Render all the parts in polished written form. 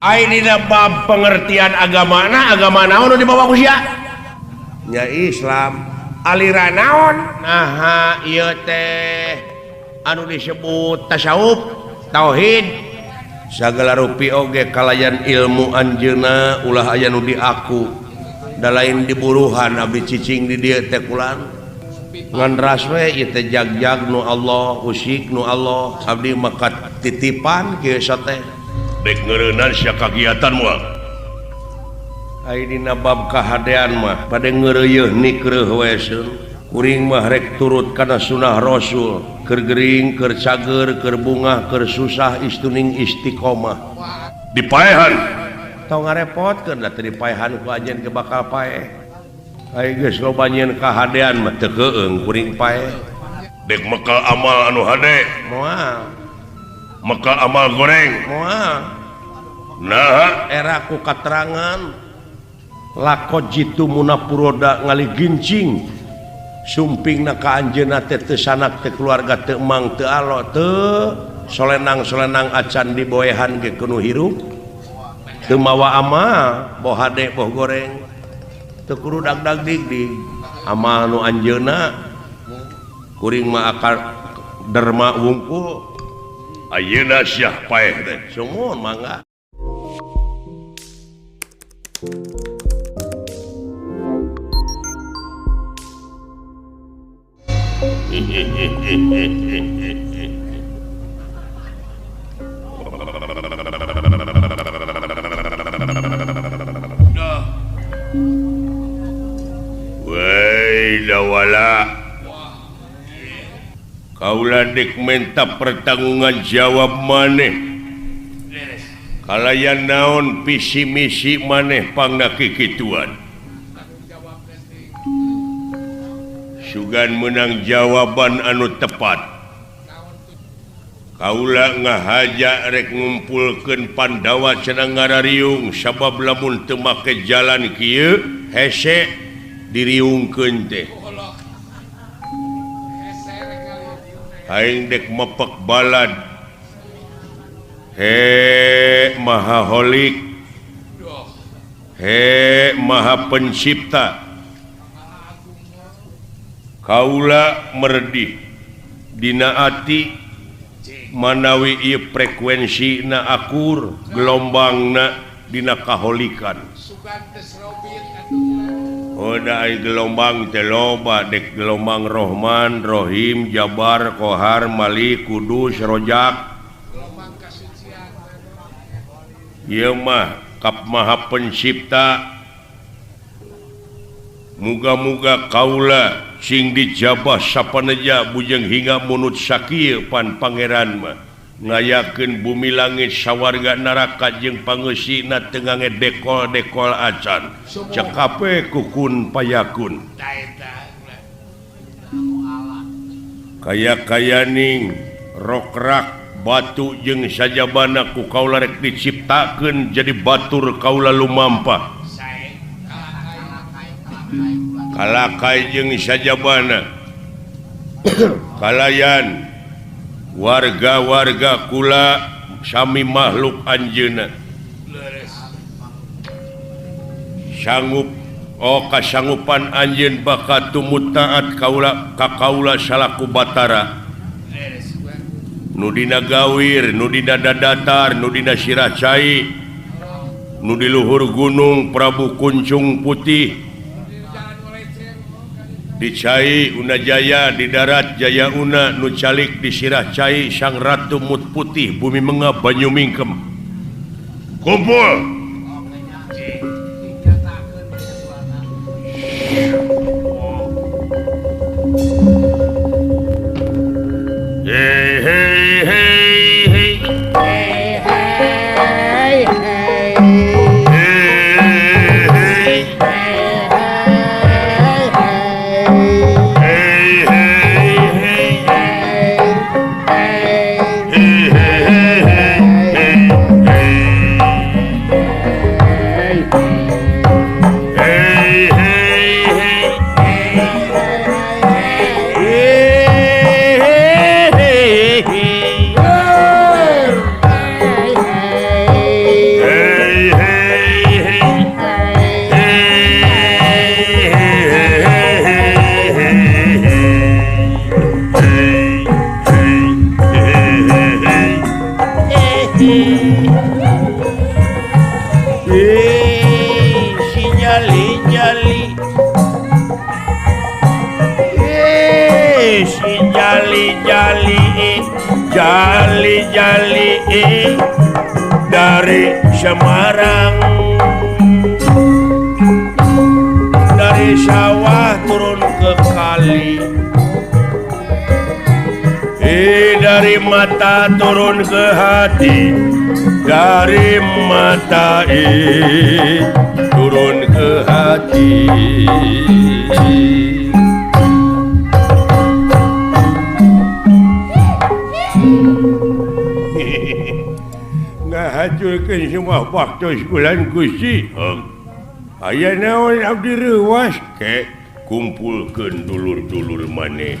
bab pengertian agama naon dibawa usia nya Islam aliran naon teh anu disebut tasawuf tauhid sagala rupi oge kalayan ilmu anjeunna ulah aya nu diaku da lain diburuhan abdi cicing di dieu teh kulan ngan ras we ieu teh jag-jag nu Allah usik nu Allah abdi maka titipan kieu teh dek ngeureunnan sia kagiatan moal ai dina bab kahadean mah pade ngeureuyeuh nikreuh we seun kuring mah rek turut kana sunah rasul keur gering keur cager keur bungah keur susah istuning istiqomah dipaehan tong ngarepotkeun da teu dipaehan ku anjeun ge bakal paeh ai geus loba nyeun kahadean mah teu keueung kuring paeh dek mekal amal anu hade moal maka amal goreng nah era ku katerangan lakot jitu munapuroda ngali gincing sumpingna ka anjeunna teh teu sanak teh keluarga teu emang teu alo teu solenang-solenang acan diboehan ge kudu hirup teu mawa amal boh hade boh goreng teu kudu dagdag digdig amal nu anjeunna kuring mah akal derma wungkul ayeuna syah paeh teh sumuhun mangga wei dawala kaula dek minta pertanggungan jawab maneh kalayan naon visi misi maneh pangna kikituan sugan menang jawaban anu tepat kaula ngahajak rek ngumpulkeun Pandawa cenah ngarariung sabab lamun teu make jalan kieu hese diriungkeun teh aing dek mepek balad he maha holik he maha pencipta kaula merdi dina ati manawi ieu frekuensi na akur gelombangna dina kaholikan Oda ai gelombang teh loba dek gelombang Rohman, Rohim, Jabar, Kohar, Malik, Kudus, Rojak. Ieu mah kap Maha Pencipta. Muga-muga kaula sing dijabah sapaneja bujeng hingga munut sakieu pan pangeran mah ngayakeun bumi langit sawarga neraka jeung pangeusina teu ngange dekol-dekol acan cekape kukun payakun kaya-kayaning rokrak batu jeung sajabana ku kaula rek diciptakeun jadi batur kaula lumampah kalakai jeung sajabana kalayan warga-warga kula sami makhluk anjeunna sanggup kasanggupan anjeun bakal tumut taat kaula ka kaula salaku batara nu dina gawir nu dina dadatar nu dina sirah cai nu di luhur gunung Prabu Kuncung Putih di Cai Una Jaya di darat Jaya Una nu calik di sirah Cai Sang Ratu Mut Putih bumi mengap banyu mingkem kumpul hey hey hey hey hey Jali dari Semarang, dari sawah turun ke kali, dari mata turun ke hati, dari mata turun ke hati. Ngahajulkeun semua waktu bulan Gusti. Aya naon abdi reuwas ke kumpulkeun dulur-dulur maneh.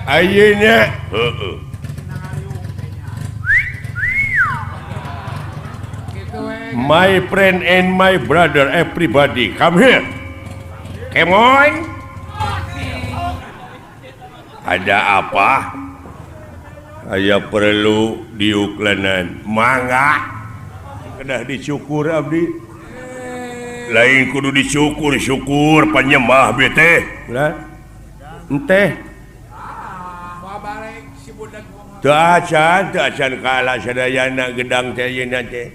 Ayeuna heeh. My friend and my brother, everybody come here. Come on. Ada apa? Aya perlu diuklanan. Mangga. Kedah dicukur abdi. Lain kudu disyukur-syukur panyembah bete. Lah. Enteh. Teu acan kalah sadayana gedang teh ayeuna teh.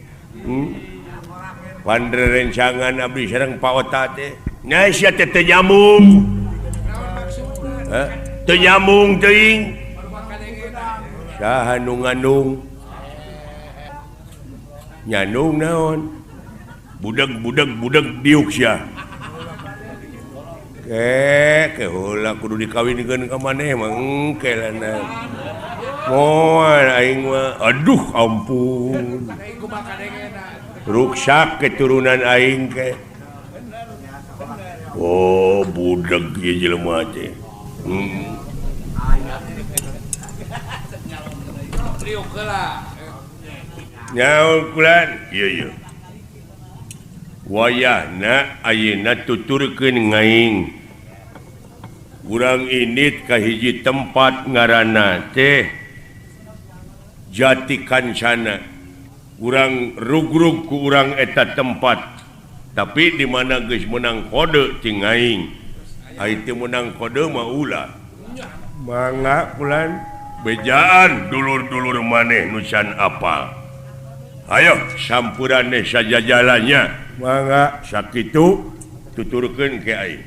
Pandre rencangan abdi sareng paota teh. Nya sia teh teu nyambung. Teu nyambung teuing. Saha nu ngandung? Nyandung naon? Budak diuk sia. Ke heula kudu dikawinkeun ka maneh mah engke lana. Moal aing mah aduh ampun. Ruksak keturunan aing ke. Oh, budak ieu jelema teh. Nyaon kulan? Ieu. Wayahna ayeuna tuturkeun ngaing. Urang indit ka hiji tempat ngaranna teh Jati Kancana. Urang rugrug ku urang eta tempat. Tapi di mana geus menang kode ti ngaing. Ai teu menang kode mah ulah. Mangga kulan bejaan dulur-dulur maneh nu can apal. Ayo sampuraneh saja jalannya. Mangga sakitu tuturkeun ke aing.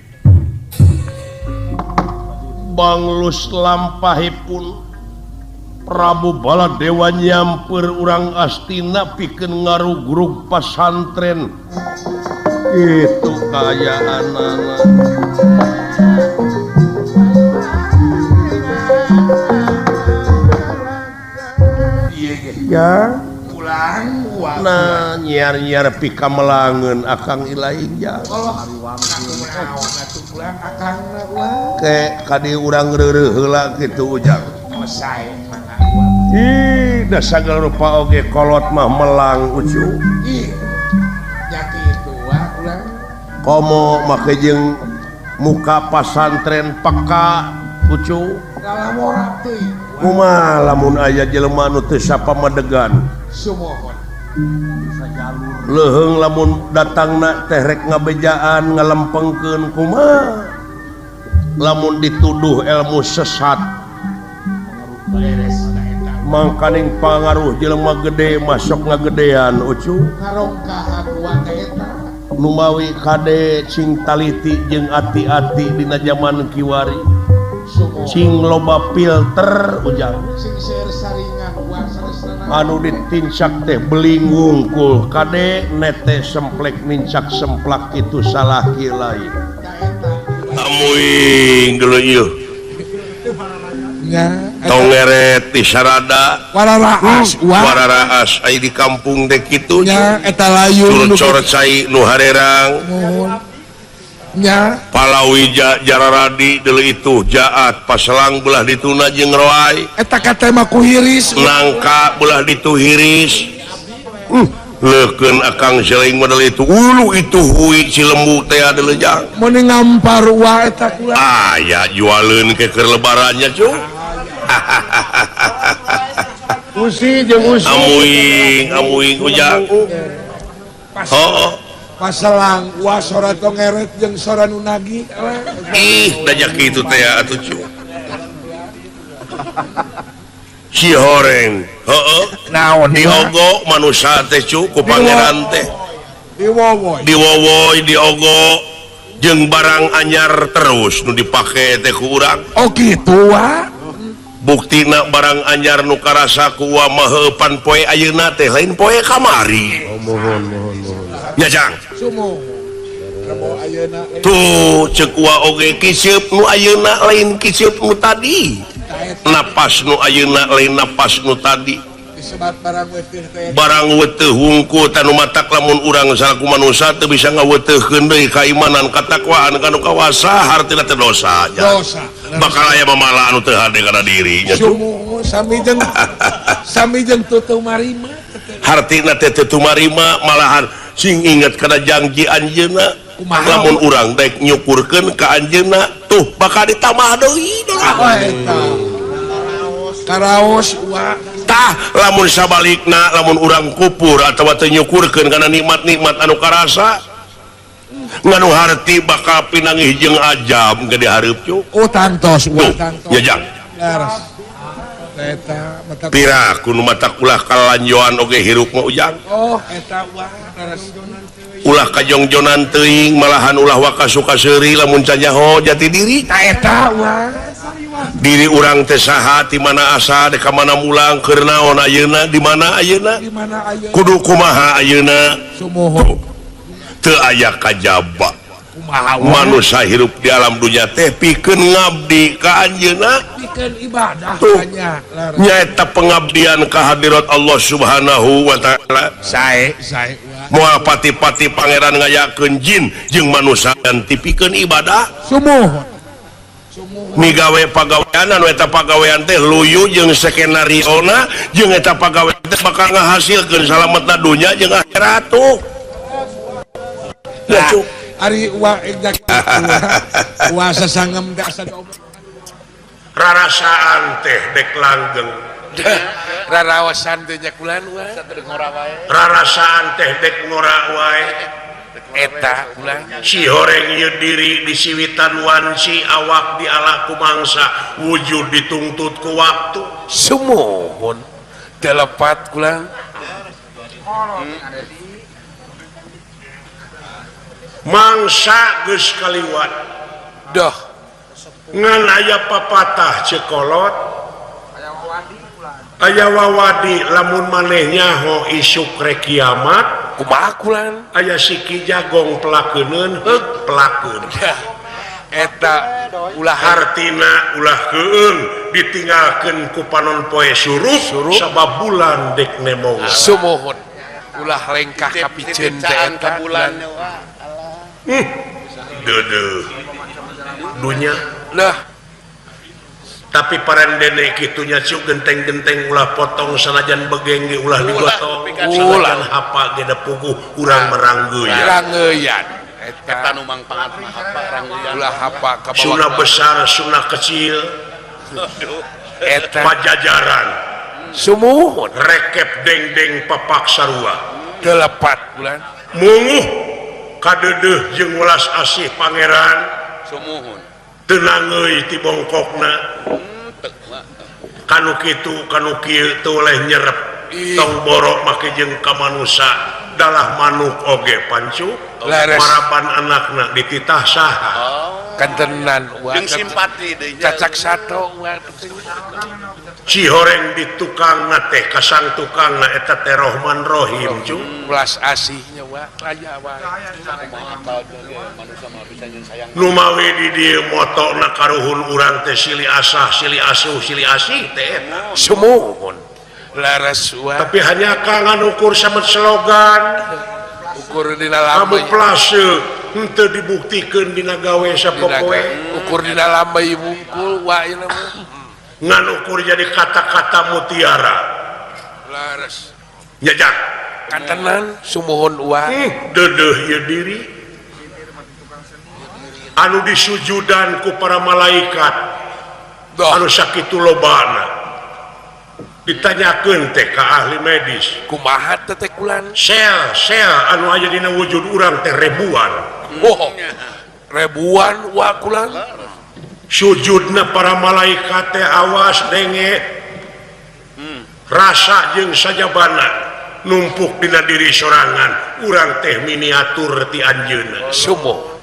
Banglus lampahipun Prabu Baladewa nyamper urang Astina pikeun ngarugrug pasantren. Itu kayaanana. Ya, nah nyiar-nyiar pika melangeun akang ilaing ja. Ke kadi urang reureuh heula kitu ujang. Ih, da sagala rupa oge kolot mah melang ucu. Ih. Nya kitu ulang. Komo make jeung muka pasantren peka ucu. Ngalamorak teuing. Kumaha lamun aya jelema nu teu sapa madegan? Sumohon. Leuheung lamun datangna teh rek ngabejaan ngalempengkeun kumaha? Lamun dituduh ilmu sesat. Mangkaning pangaruh jelema gede masuk ngagedean ucu. Ngarongkahan wae eta. Nu mawi kade cing taliti jeung ati-ati dina zaman kiwari. Cing loba filter ujang sing seueur saringan uang saresna anu ditincak teh beling wungkul kade nete semplek nincak semplak itu salah kieu lain amuing dulu ieu nya tongeret ti sarada wararaas aya di kampung teh kitu nya eta layung cor cai nu harerang nya Palawija Jararadi deuleu itu jaat paselang belah dituna jeung roai eta kate mah ku hiris nangka belah ditu hiris leukeun akang seuing model itu ulu itu hui Cilembu teh deuleu jang mun ngampar wa eta kula aya jualeun ke keur lebarannya cu usi jeung usi amuing ujang oh paselang wah sora tongeret jeung sora nu nagih ih da nya kitu teh atuh cu si horeng naon diogo manusia teh cukup pangeran teh diwowoy diogo jeung barang anyar terus nu dipake teh ku urang oh gitu buktina barang anyar nu karasa ku mah heupan poe ayeuna teh lain poe kamari mohon nya jang tuh cek oge kiseup nu ayeuna lain kiseup nu tadi napas nu ayeuna lain napas nu tadi barang weteuh hungkul tanu matak lamun urang salaku manusia teu bisa ngaweteuhkeun deui kaimanan katakwaan kanu kawasa hartina teh dosa bakal aya mamala anu teu hade kana diri nya sami jeung tutu marima hartina teh teu marima malahan sing inget kana janji anjeunna lamun urang daek nyukurkeun ka anjeunna tuh bakal ditambah deui karaos tah lamun sabalikna lamun urang kupur atawa teu nyukurkeun kana nikmat-nikmat anu karasa nganu harti bakal pinangih jeung ajab gede hareup cu tantos nya jang pira kudu matak ulah kalanjoan oge hirup mah ujang eta ulah kajongjonan teuing malahan ulah wakasuka seuri lamun canyaho jati diri eta diri urang teh saha di mana asa deka mana mulang keur naon ayeuna di mana ayeuna kudu kumaha ayeuna teu aya kajaba manusia hirup di alam dunia teh pikeun ngabdi ka anjeunna pikeun ibadah nyaeta pengabdian ka hadirat Allah Subhanahu wa taala sae moal pati-pati pangeran ngayakeun jin jeung manusia dan tipikeun ibadah sumuh migawe pagawean anu eta pagawean teh luyu jeung skenariona jeung eta pagawean teh bakal ngahasilkeun salametna dunya jeung akhirat tuh ari puasa sangem teh asa rarasaan teh dek langgeng rarawasan teh nya kulan rarasaan teh dek ngora wae eta kulan si horeng ieu diri disiwitan wanci awak diala ku mangsa wujud dituntut ku waktu sumuhun telepat kulan mangsa geus kaliwat doh ngan aya papatah cekolot aya wawadi lamun maneh nyaho isuk rek kiamat kumaha kulan aya siki jagong pelakeuneun heug pelakeun eta ulah hartina ulah keung ditinggalkeun ku panon poe surup sabab bulan dek nemong sumuhun ulah lengkah kapikeun teh eta bulan deudeuk dunya lah tapi parendene kitunya cu genteng-genteng ulah potong sanajan begeng ge ulah digotong sanajan hapa ge da puguh urang meranggeyan eta nu mangpangat mah hapa ranggeyan ulah hapa ka bawah sunah besar sunah kecil eta pajajaran sumuhun rekep deng-deng papak sarua telepat bulan munguh kadeudeuh jeung welas asih pangeran sumuhun tenang euy ti bongkokna kanu kitu kanu kieu teu oleh nyerep tong borok make jeung ka manusia dalah manuk oge pancu maraban anakna dititah saha kantenan jeung simpati deui cacak sato si horeng di tukangna teh kasang tukangna eta teh Rohman Rohim cu welas asihnya aya nu mawi di dieu motona karuhun urang teh sili asah sili asuh sili asih teh sumuhun laras tapi hanya kangan ukur samet slogan ukur dina kamu plase henteu dibuktikeun dina gawe sapopoe ukur dina lambai bungkul wa ieu ngan ukur jadi kata-kata mutiara laras nyajak kantenan sumuhun wa deudeuh ieu diri anu disujudan ku para malaikat anu sakitu lobana ditanyakeun teh ka ahli medis kumaha teh kulan sel anu aya dina wujud urang teh ribuan ribuan wa kulan sujudna para malaikat teh awas denge rasa jeung sajabana numpuk dina diri sorangan urang teh miniatur ti anjeunna Sumo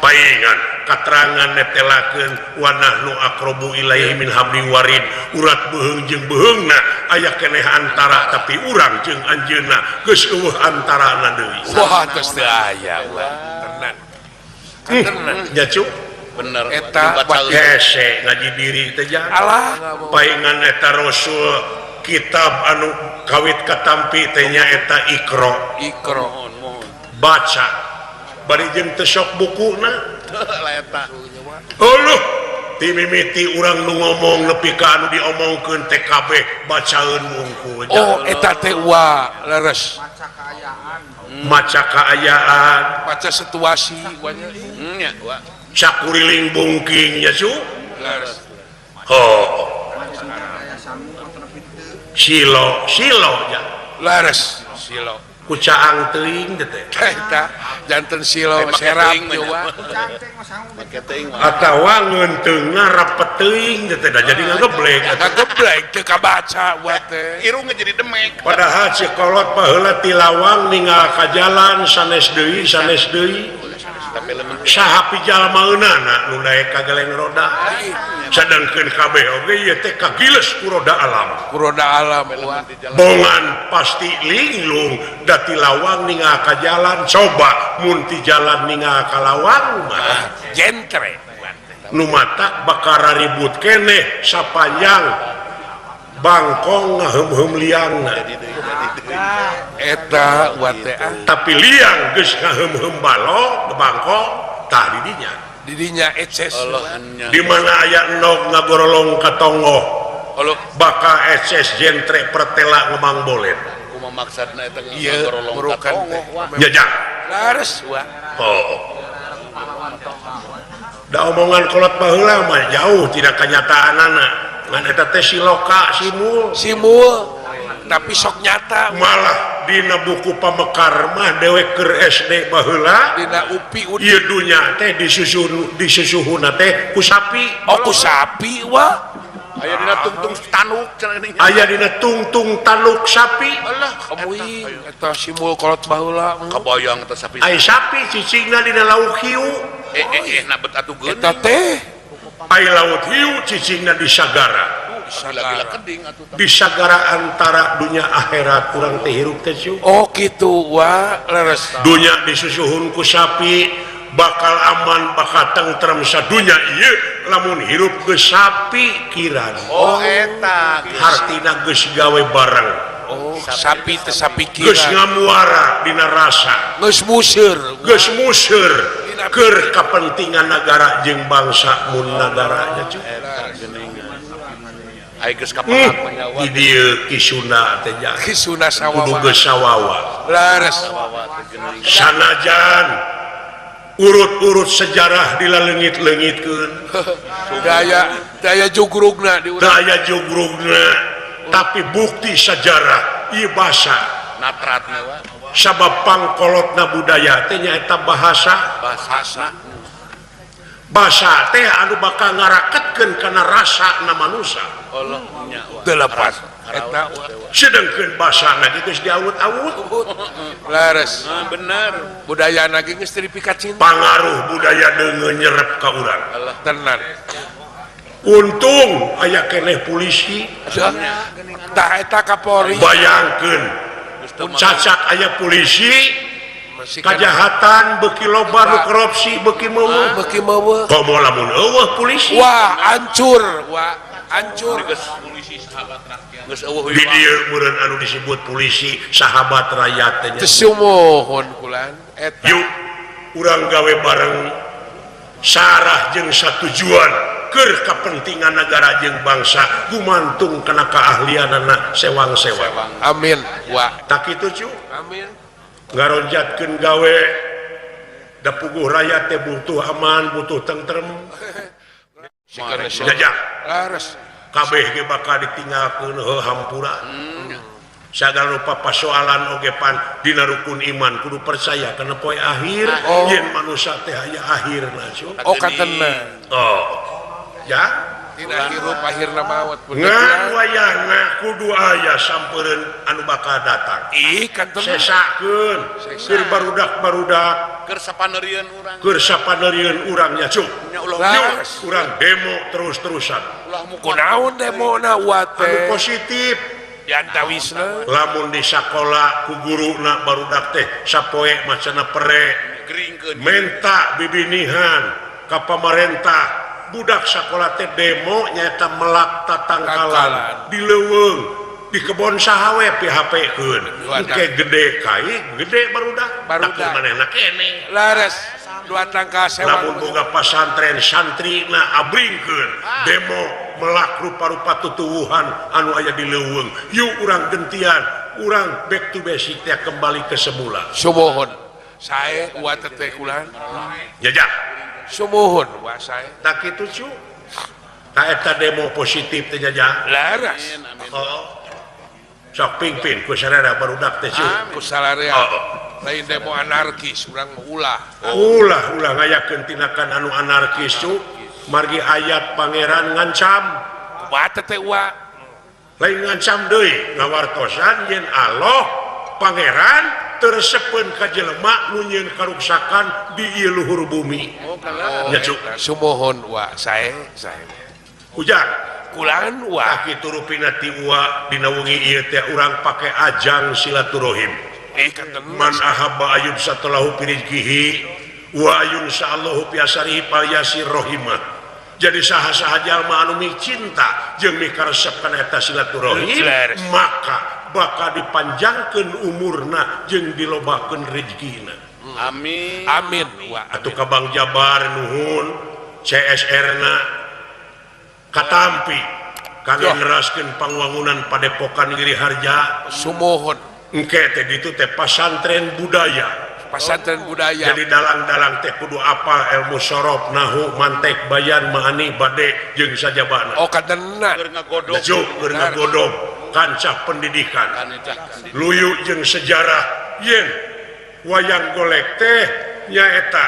paingan katerangan netelakeun wa nahnu aqrabu ilaihi min hablil warid urat beheung jeung beheungna aya keneh antara tapi urang jeung anjeunna geus eueuh antarana deui wah geus teu aya tenan nya cuk bener eta hese ngaji diri teh jangan alah paingan eta rasul kitab anu kawit katampi teh nya eta Iqra baca bari jeung teu sok bukuna eta Uluh ti mimiti urang nu ngomong nepi ka anu diomongkeun teh kabeh bacaeun wungkul oh eta teh wa leres maca kaayaan baca situasi nya wa cakuriling bungking nya cu leres oh silo ya leres silo kucaang teuing teh eta janten silo serap jawa make teuing mah atawa ngeunteungna rapet teuing teh da jadi ngageblek geblek teu kabaca wa teh irungna jadi demek padahal si kolot baheula ti lawang ningal ka jalan sanes deui tapi lemah saha pijalmaeunana nu daek ka galeng roda sadangkeun kabeh oge ieu teh kagiles ku roda alam wa bongan pasti linglung da ti lawang ningal ka jalan coba mun ti jalan ningal ka lawang mah jentre nu matak bakal ribut keneh sapanjang bangkong ngaheum-heum liangna eta wa teh tapi liang geus ngaheum-heum balok bangkong tah di didinya eces Allahnya di mana aya endog ngagorolong ka tonggoh Allah bakal eces jentre pertela ngemang bolet kumaha maksudna eta ieu ngorolong merukan teh jajak lares wa oh da omongan kolot baheula mah jauh tidak kenyataanana ngan eta teh siloka simul tapi sok nyata malah dina buku pamekar mah dewek keur SD baheula dina upi ieu dunya teh disusuhuna teh ku sapi oh ku sapi wa aya dina tungtung tanuk cenah ini aya dina tungtung tanuk sapi Allah kamuing eta simul kolot baheula kaboyong teh sapi ai sapi cicingna dina lauk hiu na bet atuh geun eta teh ai laut hiu cicingna di sagara gila-gila keding atuh di sagara antara dunia akhirat kurang teh hirup teh cu oh kitu wa leres dunya disusuhun ku sapi bakal aman bakal tentrem sadunya ieu lamun hirup geus sapi kiran oh eta hartina geus gawe bareng oh sapi teh sapi geus kira ngamuara dina rasa geus museur keur kapentingan negara jeung bangsa mun nagaranya cu aya geus kaparak menyawa di dieu kisuna teh nya kisuna kudu sawawa geus sawawa lares sanajan urut-urut sejarah dilalengit-lengitkeun daya jugrugna di urang daya jugrugna tapi bukti sejarah ieu basa natratna wa sabab pangkolotna budaya teh nyaeta bahasa teh anu bakal ngaraketkeun kana rasana manusia Allah nya wa delapan eta sedangkeun basana geus diawut-awut lares bener budayana ge geus dipikat cinta pangaruh budaya deungeun nyerep ka urang tenan untung aya keneh polisi tah eta kapolri bayangkeun cacak aya polisi kajahatan beuki loba nu korupsi beuki meueuh beuki meueuh komo lamun eueuh polisi wah hancur polisi sahabat rakyat geus eueuh di dieu meureun anu disebut polisi sahabat rakyat teh nya tesumohon kulan eta yuk urang gawe bareng sarah jeung satujuan keur kapentingan negara jeung bangsa gumantung kana keahlianana sewang-sewang amin wa tak kitu cu amin ngaronjatkeun gawe da puguh rakyat teh butuh aman butuh tentrem jajak lares kabeh ge bakal ditinggalkeun hampura sagala rupa pasoalan oge pan dina rukun iman kudu percaya kana poe akhir yen manusia teh aya akhirna cu oh katena oh ya Tina hirup akhirna maut ngan wayahna kudu aya sampereun anu bakal datang ih kan tenan sesakeun keur barudak-barudak Keur sapaneurieun urang. keur sapaneurieun urang nya cuk Nya ulah Laras. urang demo terus-terusan ulah muka. kunaon demona anu wate positif yantawisna lamun di sekolah ku guruna barudak teh sapoe macana pere Geringkeun. menta bibinihan ka pamarentah budak sekolah teh demo nyaeta melak tatangkalan Tangkalan. di leuweung di kebon sahawe PHP-keun Wadah. engke gede kai gede barudak Barudak. tapi manehna kene laras dua tangka lamun sewa boga pasantren santrina abringkeun demo melak rupa-rupa tutuwuhan anu aya di leuweung yuk urang gentian urang back to basic teh kembali ke semula sumuhun sae wate teh kulan jajak sumuhun wa sae tak kitu cu tak eta demo positif teh jajak laras oh sok pingpin ku sarada barudak teh cu ku salarea oh lain demo anarkis urang mau ulah ulah ngayakeun tindakan anu anarkis cu margi ayat pangeran ngancam wate teh wa lain ngancam deui ngawartosan yen Allah pangeran tersepen ka jelema nu nyieun karuksakan di ieu luhur bumi nya cu sumuhun wa sae ujang kulan wa tak kitu rupina ti ua dina wengi ieu teh urang pake ajang silaturahim kan tenan man ahabba ayub satalahu pirizkihi wa ayun sa'allahu piasarihi palyasir rohimah jadi saha-saha jalma anu cinta jeung mikaresep kana eta silaturahim Leres. maka bakal dipanjangkeun umurna jeung dilobakeun rezekina Amin. amin wa atuh ka Bang Jabar nuhun CSR-na katampi kangge Yo. ngeraskeun pangwangunan padepokan Giri Harja sumuhun engke teh ditu teh pasantren budaya pasantren budaya jadi dalang-dalang teh kudu apal ilmu sorof nahu mantek bayan maani bade jeung sajabana oh kan tenan Keur ngagodog. juk keur ngagodog kancah pendidikan Kanecah. luyu jeung sejarah yen wayang golek teh nyaeta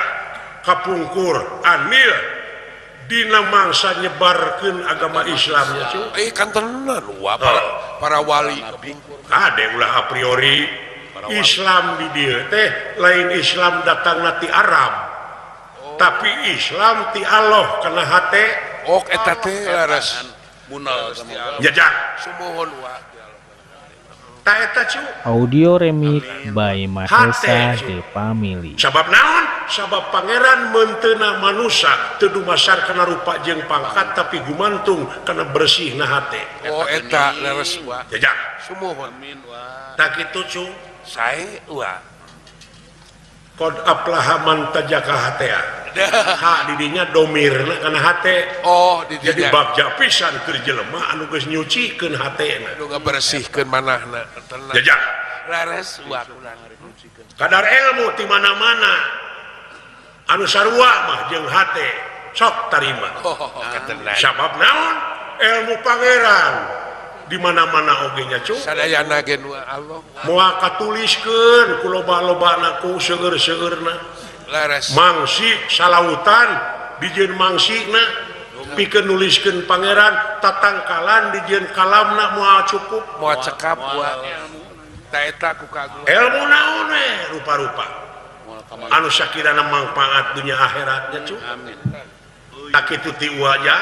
kapungkur anil dina mangsa nyebarkeun agama Islam nya cu kan tenan wa para wali kade ulah a priori Islam di dieu teh lain Islam datang ti Arab tapi Islam ti Allah kana hate oh eta teh laras Munal sama. jajak sumuhun wa ta eta cu Audio remix by Mahesa The Family. sabab naon sabab pangeran menteuna manusia teu dumasar kana rupa jeung pangkat tapi gumantung kana bersihna hate oh eta laras wa jajak sumuhun Amin wah. tak kitu cu sae wa qad aflaha man tajaka hatea ha didinya domirna kana hate oh di jadi dinya bagja pisan keur jelema anu geus nyucikeun hatena nu ngabersihkeun manahna tenan jajak laras wa kulan kadar ilmu di mana-mana anu sarua mah jeung hate sok tarima oh kan tenan sabab naon ilmu pangeran di mana-mana oge nya cu sadayana gen wa Allah moal katuliskeun ku loba-lobana ku seueur-seueurna laras mangsi salautan dijieun mangsina pikeun nuliskeun pangeran tatangkalan dijieun kalamna moal cukup mau cekap wa ta eta ku kagu ilmu naon we rupa-rupa Moal kamal. anu sakirana mangpaat dunia akhiratnya cu Amin. tak itu ti waja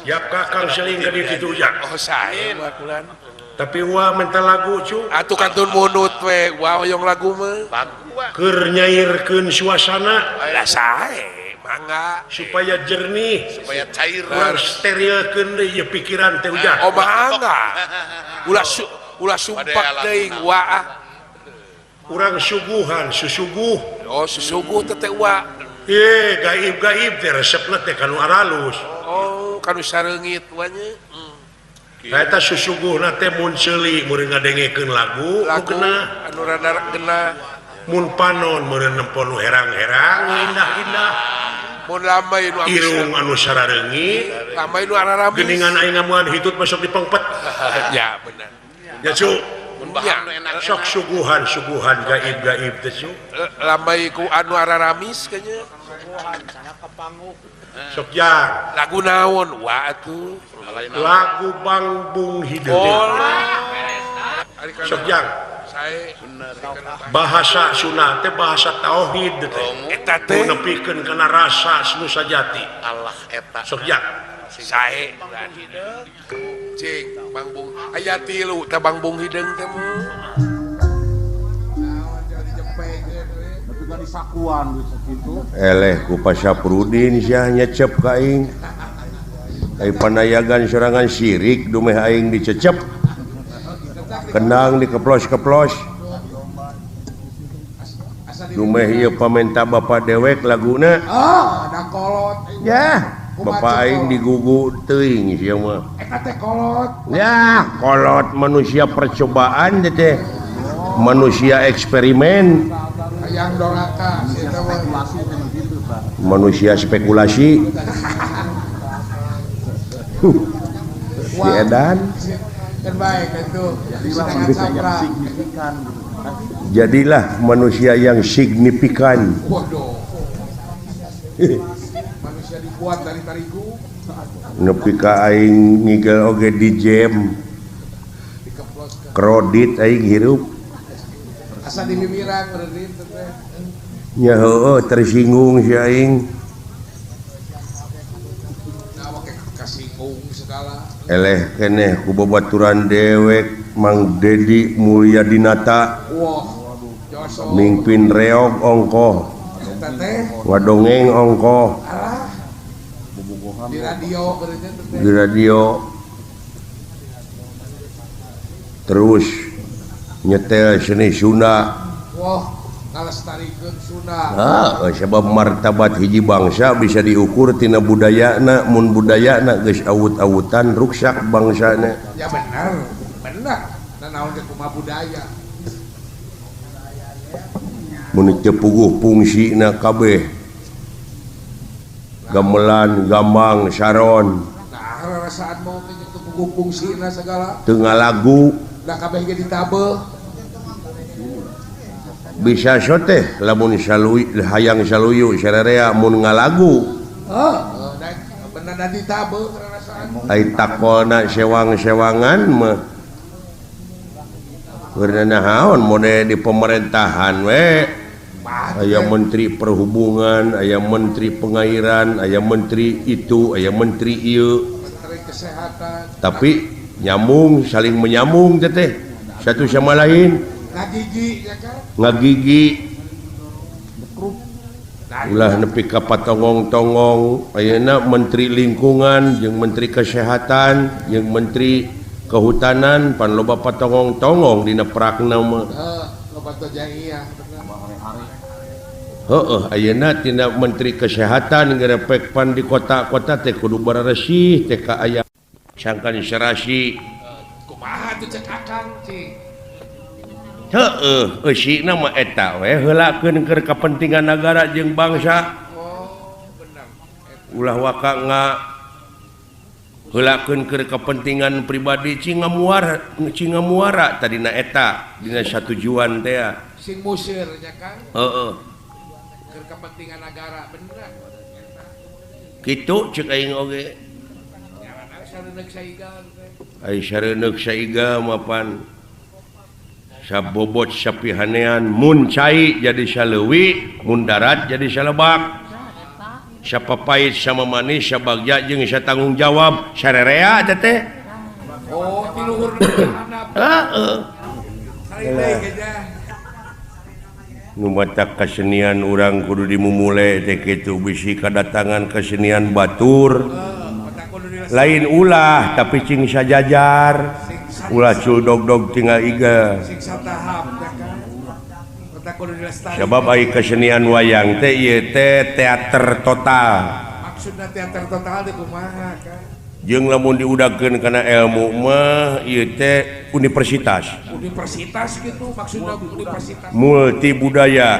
ya kakang seling ka ditu ujang oh sae wa kulan tapi wa mental lagu cu atuh kantun munut we wa hoyong lagu mah Bagus wah. keur nyairkeun suasana lah sae mangga supaya jernih Supaya cair. urang sterilkeun deui ieu pikiran teh ujang oh mangga ulah sumpak teuing wa urang suguhan susuguh oh susuguh teh wa ye gaib-gaib teh resepna teh kanu aralus oh kanu sareungit wa nya eta susuguhna teh mun seuli meureun ngadengekeun lagu nu lagu kena anu rada gena mun panon meureun nempo nu herang-herang indah-indah mun lamai nu irung anu sarareungit lamai nu araramis geningan aing ngamuan hitut masuk dipengpet ya benar ya cu Mun bahan nu enak. sok suguhan gaib teh Su. lambai ku anu Aramis kayaknya Sok Jang lagu naon wah atuh lagu Bang Bung Hideung. Sok Jang saya bahasa Sunda teh bahasa tauhid teh. eta teh Nepikeun kana rasa nu sajati. Allah eta. Sok Jang sae cing Bang Bung aya tilu teh Bang Bung Hideung teh mah eleh ku Pasaprudin sia nyecep ka aing. Ai panayagan serangan syirik dumeh aing dicecep. Kendang dikeplos-keplos. Dumeh ieu pamenta Bapak dewek laguna. Ada kolot. Ya, Bapak aing digugu teuing sia mah. Eta teh kolot. Ya, kolot manusia percobaan teh. Manusia eksperimen, Yang doraka. manusia spekulasi. Si Edan Kan baik itu. Sedangkan Sapra. jadilah manusia yang signifikan. Waduh. Manusia dibuat dari tarigu. Nepi ka aing ngigel oge di jam. Dikeploskan. Kredit aing hirup. Asa dimimirang kredit teh. Nya heueuh tersinggung si aing. Nah, make kasinggung segala. Eleh keneh ku babaturan dewek Mang Dedi Mulyadinata Wah. Joso. mingpin reog ongkoh Eta teh. ngadongeng ongkoh Alah. Di radio kredit teh. di radio terus nyetel seni Sunda. Wah, ngalestarikeun Sunda. Sebab martabat hiji bangsa bisa diukur tina budayana. Mun budayana geus awut-awutan ruksak bangsana. Ya benar. Benar. Dan naon teh kumaha budaya. Mun teu puguh fungsina kabeh gamelan gambang saron Nah, rasaan mau ke jeung teu fungsina segala. teu ngalagu Da kabeh ge ditabeh. bisa teh lamun hayang saluyu sararea mun ngalagu Benar dan ditabeh rasaan. ai takolna sewang-sewangan mah beurna naon mode di pemerintahan we aya menteri perhubungan, aya menteri pengairan, aya menteri itu, aya menteri ieu. Menteri kesehatan. Tapi nyambung, saling menyambung teh satu sama lain. Ngagigi ya kan? Ngagigi ulah nepi ka patongong-tongong ayeuna menteri lingkungan jeung menteri kesehatan jeung menteri kehutanan pan loba patongong-tongong dina prakna mah. Loba teh jahiyah bener. Heeh ayeuna tina menteri kesehatan ngarepek pan di kota-kota teh kudu bararesih teh ka aya sangkan serasi. Kumaha tuh cek akang cing? Heeh, eusina mah eta we heulakeun keur kepentingan negara jeung bangsa. Oh, benar. Ulah waka heulakeun keur kepentingan pribadi cing ngamuara tadina eta dina satujuan teh. Sing musir ya kan? Heeh. Keur kepentingan negara bener. Kitu ceuk aing oge. Jangan sareuneuh saigal teh. Ai sareuneuh saiga mapan sabobot sapihanean mun cai jadi saleuwi mun darat jadi salebak sapapait sama manis sabagja jeung satanggung jawab sarerea teh. Oh, ti luhur handap. Heeh. Sarilei geja. Nu matak kesenian urang kudu dimumule teh kitu bisi kadatangan kesenian batur. Lain ulah tapi cing sajajar. Ulah culdog-dog tinggal iga. Sing satahap ya kan? Kota kudu dilestarikan. Sabab ai kesenian wayang teh ieu teh teater total. Maksudna teater total teh kumaha kan? Jeung lamun diudagkeun kana ilmu mah ieu teh universitas. Universitas gitu maksudna universitas. Multi budaya.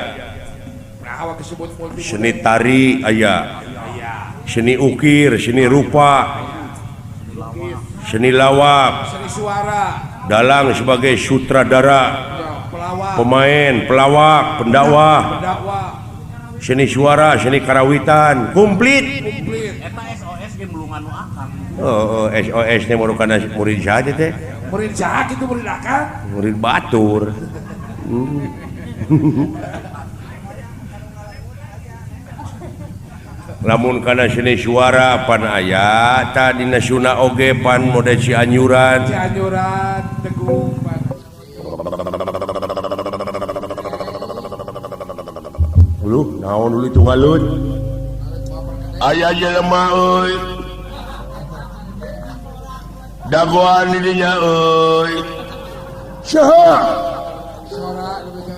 Nah, awak disebut multi. Seni tari aya. Seni ukir, seni rupa, seni lawak, Seni suara. Dalang sebagai sutradara, pelawak, pemain, pelawak, pendakwah, pendakwah, seni suara, seni karawitan, komplit. komplit. SOS teh merupakan murid saja teh, Murid jahat itu murid akal. murid batur. Lamun kana seni suara pan aya tadi nasuna oge pan mode Cianjuran. Cianjuran, Teguh. Uluh, naon dulu itu ngalut? Aya jelema euy. Dagoan di dinya euy. Saha? Suara lebih ke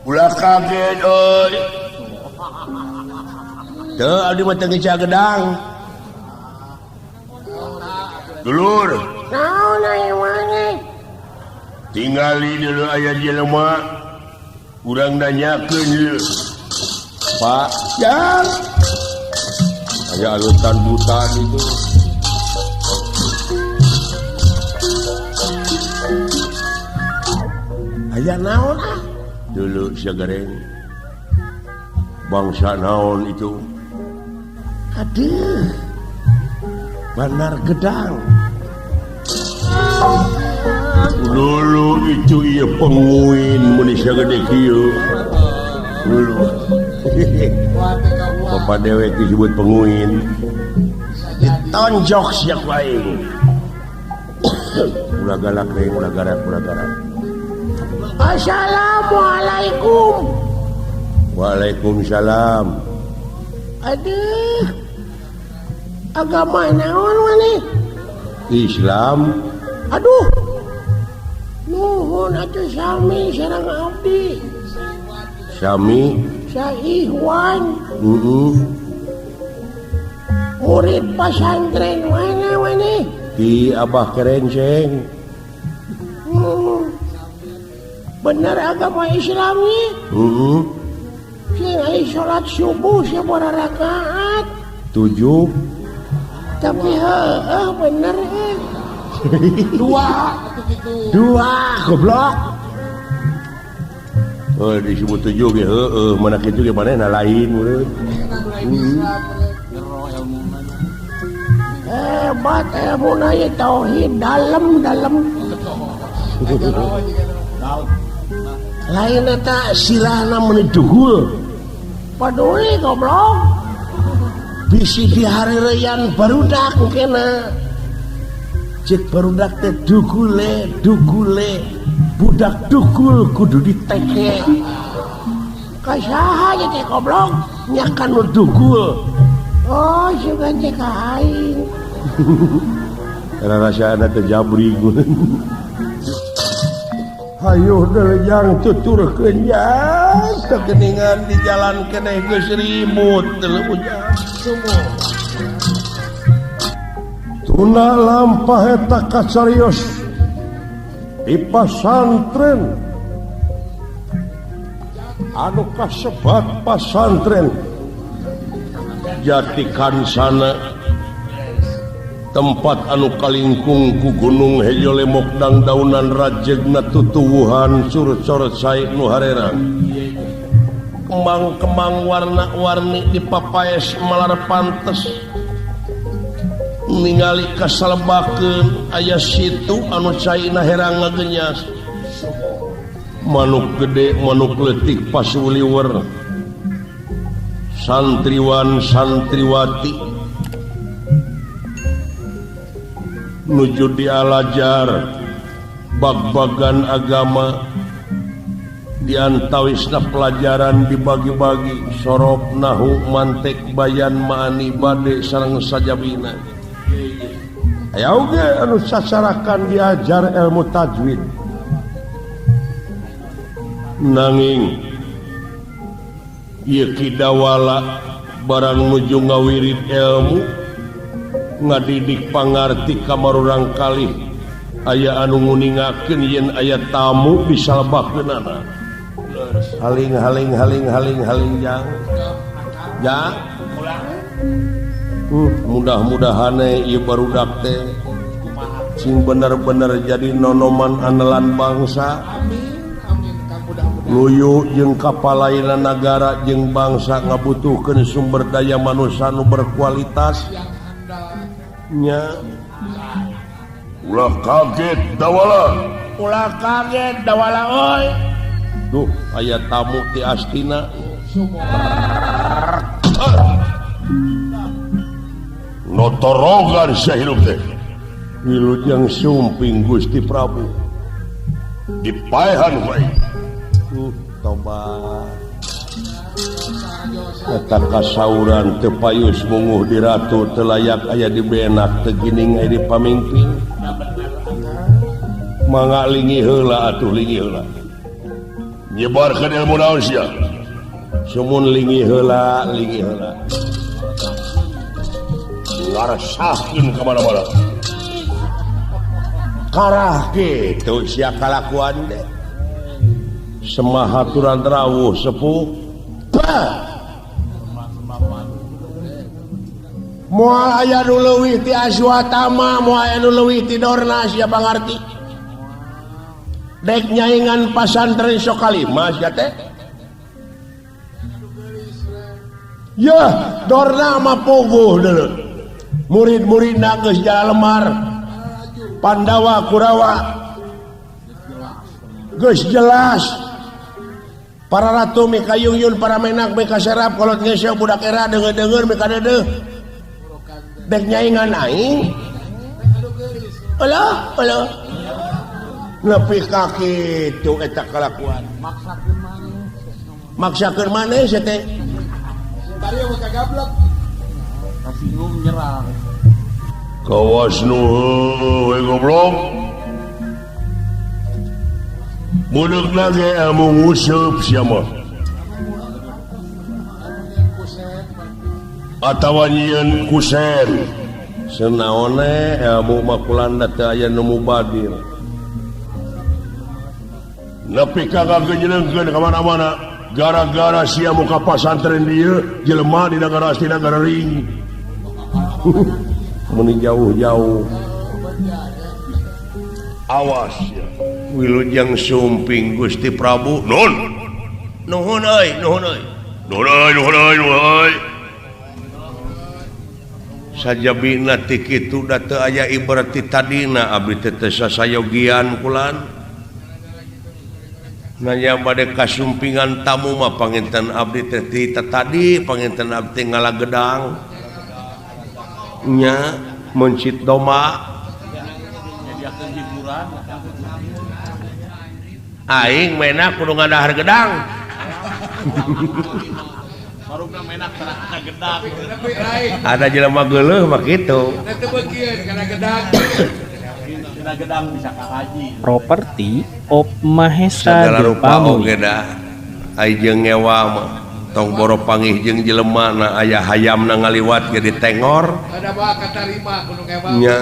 Ulah kaget euy. Teu abdi mah teu ngecak gedang. Dulur. Naon aya maneh? Tingali dulu aya jelema. Urang nanyakeun ieu. Pak, jang. Aya alutan butaan itu. Aya naon ah? Dulu sagareng. Bangsa naon itu? Aduh. Bandar Gedang. Dulu itu iya penguin Indonesia gede kieu. Dulu. Bapak dewek disebut penguin. Ditonjok siap wae. Ulah galak deui, ulah garak. Assalamualaikum. Waalaikumsalam. Aduh. Agama naon maneh? Islam. Aduh. Nuhun atuh sami sareng abdi. Sami Saihwan. Murid pesantren mana maneh? Di Abah Kerenceng. Bener agama Islam nih? Sing aya salat subuh sabaraha rakaat? 7. Tapi bener dua goblok. Oh disebut 7 ge mana kitu ge manehna lain urang. Hebat ilmuna ye tauhid dalam. Lain eta silahna meuni duhul. Paduli goblok. Bisi dihareureyan barudak kena. Cek barudak teh dugule. Budak dugul kudu diteke. Kasaha ye teh goblok? Nyakan nu dugul. Oh, sugan cek aing. Karena rasana teh jabring. Hayu deulejang tuturkeun jang kegeningan di jalan keneh geus ribut teu ujang sumur. Tuna lampah eta kacarios di pasantren anu kasebat pasantren jadikan sana tempat anu kalingkung ku gunung hejo lemok dang daunan rajegna tutuwuhan surut-surut sae nu harerang kembang-kembang warna-warni dipapaes malar pantes ningali kasalebakeun aya situ anu caina herang ngagenyas manuk gede manuk leutik pasuliwer santriwan santriwati nuju dialajar bag-bagan agama diantawisna pelajaran dibagi-bagi sorop nahu mantek bayan maani bade sareng sajabina aya oge anu sasarakan diajar ilmu tajwid nanging ieu kidawala barang nuju ngawirid ilmu ngadidik pangarti kamarurang kalih aya anu nguningakeun yen aya tamu bisa lebakeunana haling jang mudah-mudahan ieu barudak teh sing bener-bener jadi nonoman anelan bangsa luyu jeung kapalaina negara jeung bangsa ngabutuhkeun sumber daya manusia nu berkualitas nya ulah kaget dawala oi tuh aya tamu ti Astina notorogan sahirup teh wilujeng sumping Gusti Prabu dipaehan wae tobat eta kasauran teu payus munguh di ratu teu layak aya di benak teu gining aya di pamingpin mangga lingi heula atuh lingi heula nyebarkeun ilmu naon sia sumun lingi heula ngarasakeun ka mana-mana karah kitu sia kalakuan deh semahaturan rawuh sepuh moal aya nu leuwih ti Aswatama moal aya nu leuwih ti Dorna sia pangarti dek nyaingan pasantren sok kalima sia teh yah Dorna mah puguh deuleu murid-muridna geus jalemar Pandawa Kurawa geus jelas para ratu mika yuyun para menak mika serap kolot ngeseu budak era denger-denger mika dedeh dek nyaingan aing alah nepi ka kitu eta kalakuan maksakeun maneh sia teh bari we kagablek kasinggung nyerang kawas nu we goblok budekna ge ilmu nguseup sia mah atawa nyieun kusen senaone ilmu makulanda teu aya nu mubadir nepi ka ngageujeulkeun ka mana-mana gara-gara sia muka pasantren dieu jelema di nagara Astina negara ring mun jauh-jauh awas ya wilujeng sumping Gusti Prabu nuhun euy sajabina ti kitu da teu aya ibarat ti tadina abdi teh sasayogian kulan nanya bade kasumpingan tamu mah panginten abdi teh ti tadi panginten abdi ngalagedang nya mencit doma nyadiakeun hiburan aing menak kudu ngadahar gedang marugna menak tara gedang ada jelema geuleuh mah kitu teu beukeun kana gedang gedang bisa kahaji Properti Op Mahesa segala rupa Depamu oge dah ai jeung ngewa mah tong boro panggih jeung jelema na aya hayamna ngaliwat ge ditengor ada bae katarima kudu ngewa nya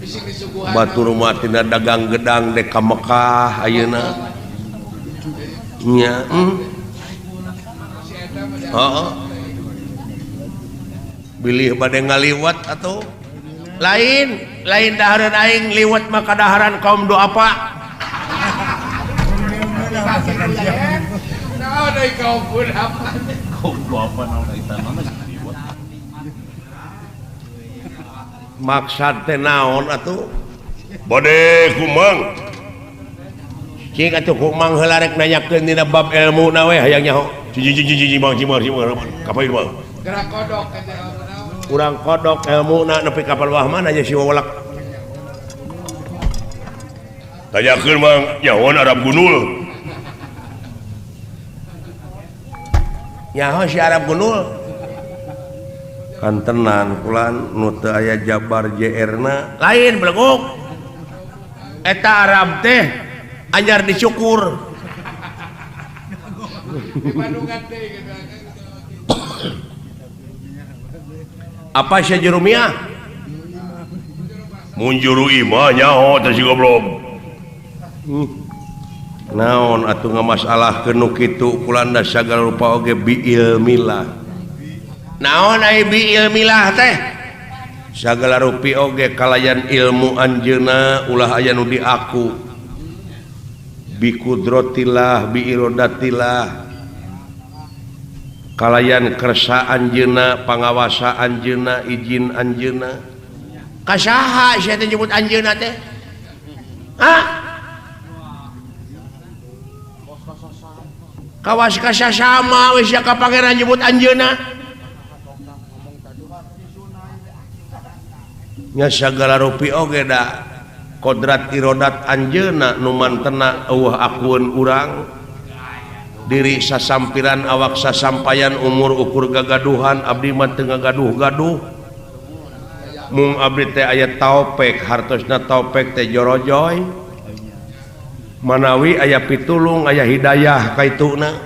bising disuguhan batur mah tina dagang gedang dek ka Mekah ayeuna nya heeh bilih bade ngaliwat atuh lain dahareun aing liwat mah kadaharan kaum doa apa naon deui kaum apa naon eta liwat maksad teh naon atuh bade kumang cing atuh kumang heula rek nanyakeun dina bab ilmu na we hayang nyaho cing bang kapain bang gerak kodok aja urang kodok ilmu na nepi kapal wah mana aja si wawalak tanyakeun mang nyahoan Arab Gunul nyaho si Arab Gunul kan tenan kulan nu teu aya jabar JR na lain beleguk eta Arab teh anyar dicukur di Bandungan teh gitu apa sih jurumia munjuru imah nyaho teh si goblok naon atuh ngamasalahkeun nu kitu kulanda sagala rupa oge bi ilmilah naon ai bi ilmilah teh sagala rupi oge kalayan ilmu anjeunna ulah aya nu di aku bi qudratillah bi iradatillah kalayan kersa anjeunna pangawasa anjeunna izin anjeunna kasaha sia teh nyebut anjeunna teh kawas kasasama wis ya ka pangeran nyebut anjeunna nya sagala rupi oge da kodrat irodat anjeunna nu mantena eueuh akueun urang diri sasampiran awak sasampayan umur ukur gagaduhan abdi mah teu ngagaduh-gaduh mung abdi teh aya taufik hartosna taufik teh jorojoy manawi aya pitulung aya hidayah kaituna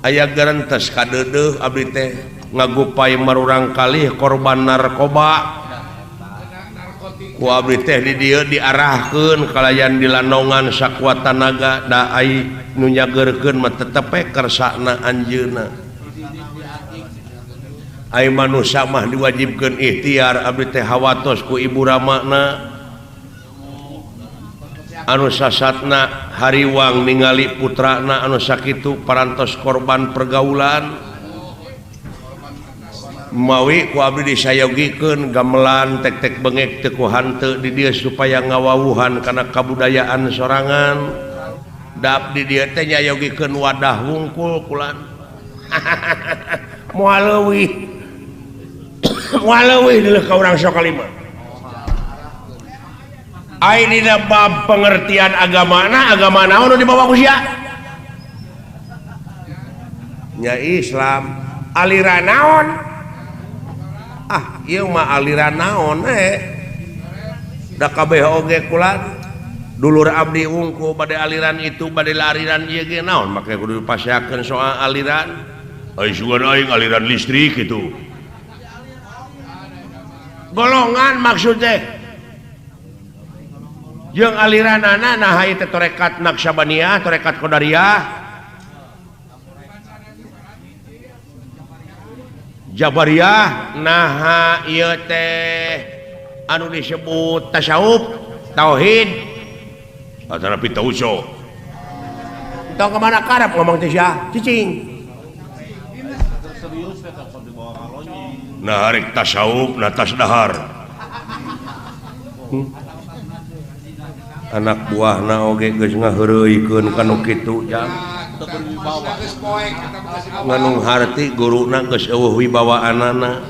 aya garentes kadeudeuh abdi teh ngagupai marurang kalih korban narkoba ku abdi teh di dieu diarahkeun kalayan dilandongan sakuat tanaga da ai nu nyageurkeun mah tetep kersana anjeunna ai manusia mah diwajibkeun ikhtiar abdi teh hawatos ku ibu ramana anu sasatna hariwang ningali putrana anu sakitu parantos korban pergaulan mawi ku abdi disayogikeun gamelan tek-tek bengek teu ku hanteu di dieu supaya ngawawuhan kana kabudayaan sorangan da abdi dieu teh nyayogikeun wadah wungkul kulan moal leuwih deuleuh ka urang sok kalima ai dina bab pengertian agama naon nu dibawa ku sia nya Islam aliran naon ieu mah aliran naon da kabeh oge kulan dulur abdi wungkul bade aliran itu bade aliran ieu ge naon make kudu dipasyakeun soal aliran ai sugan aing aliran listrik itu golongan maksudnya jeung aliranana nah ieu teh tarekat Naqsabandiyah tarekat Qadariyah Jabariyah nah ieu teh anu disebut tasawuf tauhid atana pitauso tong kemana karep ngomong teh sia cicing nah rek tasawuf na tas dahar anak buahna oge geus ngaheureuikeun kanu kitu jang nganung harti guruna geus eueuh wibawaanana